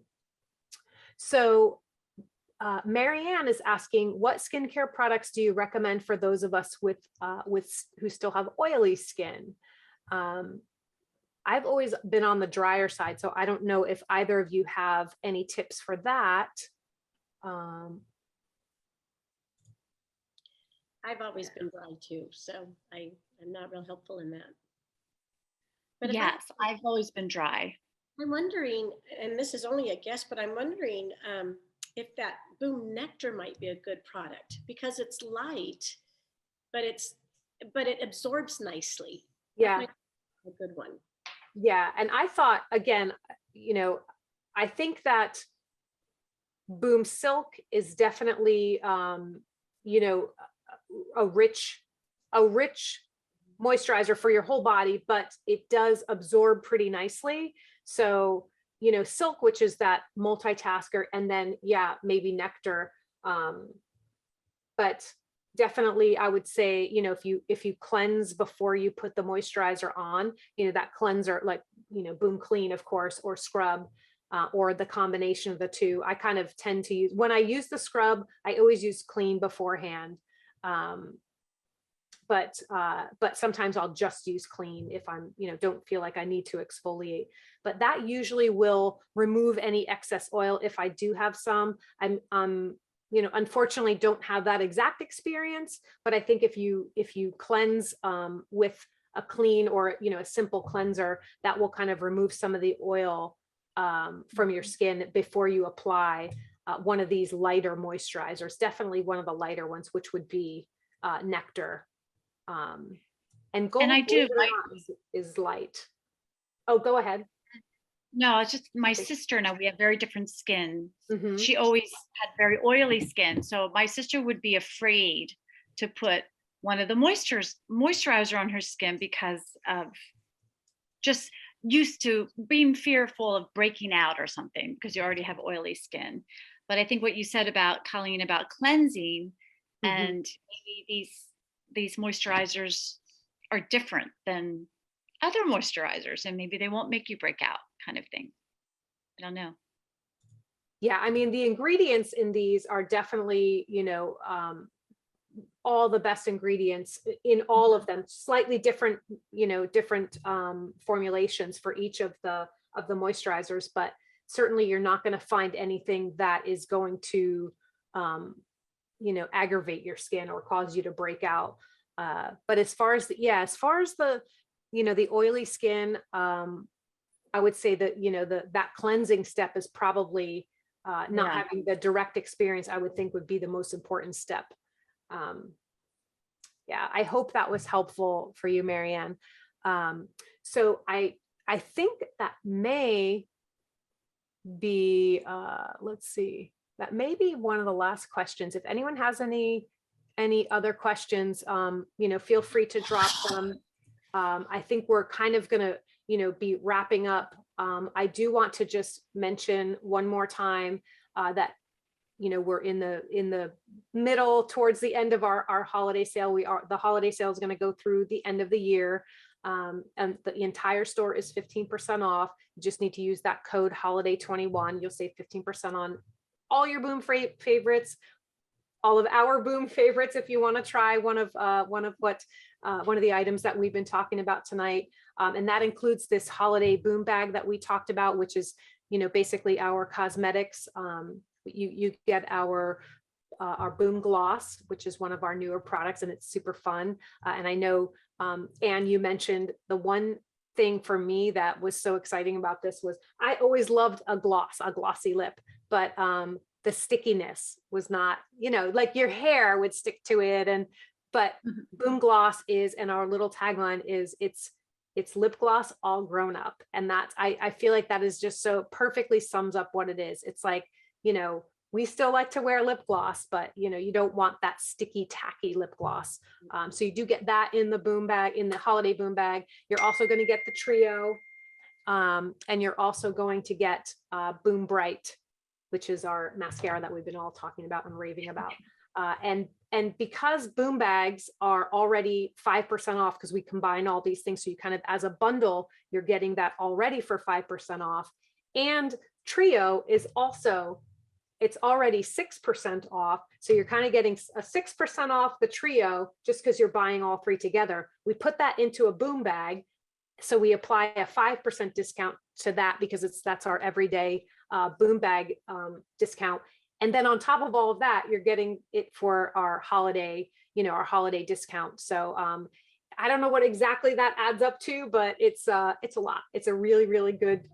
is asking, what skincare products do you recommend for those of us with who still have oily skin? I've always been on the drier side, so I don't know if either of you have any tips for that. I've always been dry too, so I'm not real helpful in that. But yes, I've always been dry. I'm wondering, and this is only a guess, but I'm wondering if that Boom Nectar might be a good product, because it's light, but it absorbs nicely. Yeah, that might be a good one. Yeah, and I thought, again, I think that Boom Silk is definitely a rich moisturizer for your whole body, but it does absorb pretty nicely. So, Silk, which is that multitasker, and then maybe Nectar. But definitely I would say, if you cleanse before you put the moisturizer on, that cleanser, like, Boom Clean, of course, or scrub, or the combination of the two. I kind of tend to use, when I use the scrub, I always use clean beforehand. But sometimes I'll just use clean if I'm, don't feel like I need to exfoliate. But that usually will remove any excess oil if I do have some. I'm unfortunately don't have that exact experience, but I think if you cleanse with a clean or a simple cleanser, that will kind of remove some of the oil from your skin before you apply one of these lighter moisturizers, definitely one of the lighter ones, which would be Nectar. And gold, And I believe do. it or not, is light. Oh, go ahead. No, it's just my Okay. sister and I, we have very different skin. Mhm. She always had very oily skin. So my sister would be afraid to put one of the moisturizer on her skin because of just used to being fearful of breaking out or something because you already have oily skin. But I think what you said about Colleen about cleansing Mhm. and maybe these moisturizers are different than other moisturizers and maybe they won't make you break out kind of thing. I don't know. Yeah, I mean, the ingredients in these are definitely, all the best ingredients in all of them, slightly different, different formulations for each of the moisturizers, but certainly you're not going to find anything that is going to, aggravate your skin or cause you to break out. But as far as the, the oily skin, I would say that, that cleansing step is probably not Yeah. having the direct experience, I would think would be the most important step. Yeah, I hope that was helpful for you, Marianne. So I think that may be, let's see, that may be one of the last questions. If anyone has any other questions, feel free to drop them. I think we're kind of gonna, be wrapping up. I do want to just mention one more time that we're in the middle towards the end of our holiday sale. The holiday sale is going to go through the end of the year. And the entire store is 15% off. You just need to use that code holiday21. You'll save 15% on all your Boom favorites, all of our Boom favorites. If you want to try one of the items that we've been talking about tonight. And that includes this holiday Boom bag that we talked about, which is, basically our cosmetics. You get our Boom Gloss, which is one of our newer products, and it's super fun. And I know, Anne, you mentioned the one thing for me that was so exciting about this was I always loved a glossy lip, but the stickiness was not, like your hair would stick to it. But Boom Gloss is, and our little tagline is, it's lip gloss all grown up. And that's, I feel like that is just so perfectly sums up what it is. It's like, we still like to wear lip gloss, but you don't want that sticky, tacky lip gloss. So you do get that in the Boom bag, in the holiday Boom bag. You're also going to get the trio, and you're also going to get Boom Bright, which is our mascara that we've been all talking about and raving about. And because Boom bags are already 5% off, because we combine all these things, so you kind of, as a bundle, you're getting that already for 5% off. And trio is also, it's already 6% off. So you're kind of getting a 6% off the trio just because you're buying all three together. We put that into a Boom bag. So we apply a 5% discount to that because that's our everyday Boom bag discount. And then on top of all of that, you're getting it for our holiday, our holiday discount. So I don't know what exactly that adds up to, but it's a lot. It's a really, really good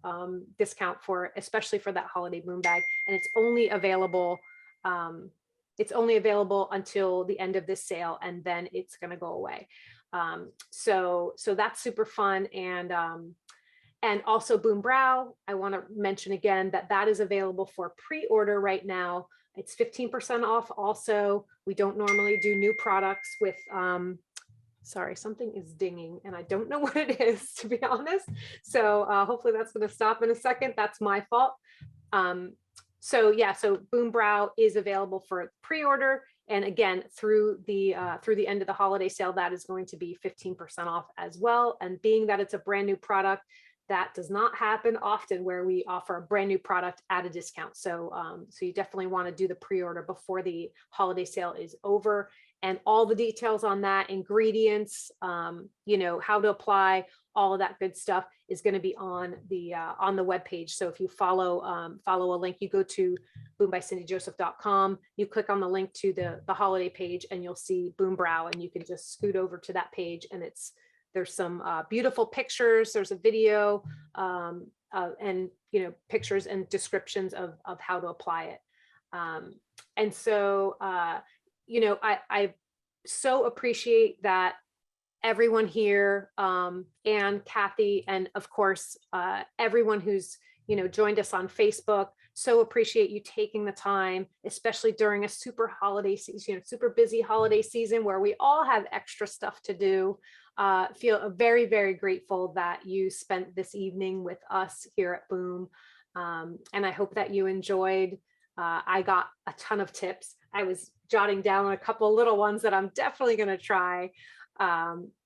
discount especially for that holiday Boom bag. And it's only available until the end of this sale, and then it's going to go away. So that's super fun. And also Boom Brow, I want to mention again that is available for pre-order right now. It's 15% off. Also, we don't normally do new products with, sorry, something is dinging and I don't know what it is, to be honest. So hopefully that's going to stop in a second. That's my fault. So Boom Brow is available for pre-order. And again, through the end of the holiday sale, that is going to be 15% off as well. And being that it's a brand new product, that does not happen often where we offer a brand new product at a discount. So you definitely want to do the pre-order before the holiday sale is over. And all the details on that, ingredients, how to apply, all of that good stuff is going to be on the webpage. So if you follow a link, you go to boombycindyjoseph.com, you click on the link to the holiday page, and you'll see Boom Brow, and you can just scoot over to that page, and there's some beautiful pictures. There's a video. and, you know, pictures and descriptions of how to apply it. And so, you know, I so appreciate that everyone here, and Kathy, and of course, everyone who's, you know, joined us on Facebook. So appreciate you taking the time, especially during a super holiday season, you know, super busy holiday season where we all have extra stuff to do. Feel very, very grateful that you spent this evening with us here at Boom. And I hope that you enjoyed. I got a ton of tips. I was jotting down a couple little ones that I'm definitely going to try.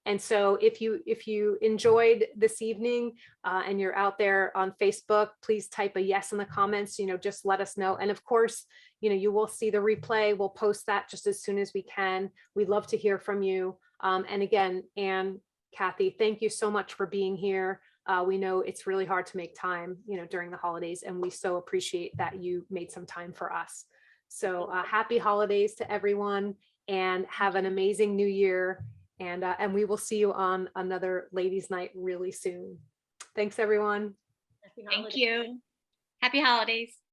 And so if you enjoyed this evening, and you're out there on Facebook, please type a yes in the comments, you know, just let us know. And of course, you know, you will see the replay. We'll post that just as soon as we can. We'd love to hear from you. And again, Anne, Kathy, thank you so much for being here. We know it's really hard to make time, you know, during the holidays, and we so appreciate that you made some time for us. So happy holidays to everyone, and have an amazing new year. And we will see you on another ladies' night really soon. Thanks, everyone. Happy Thank holidays. you. Happy holidays.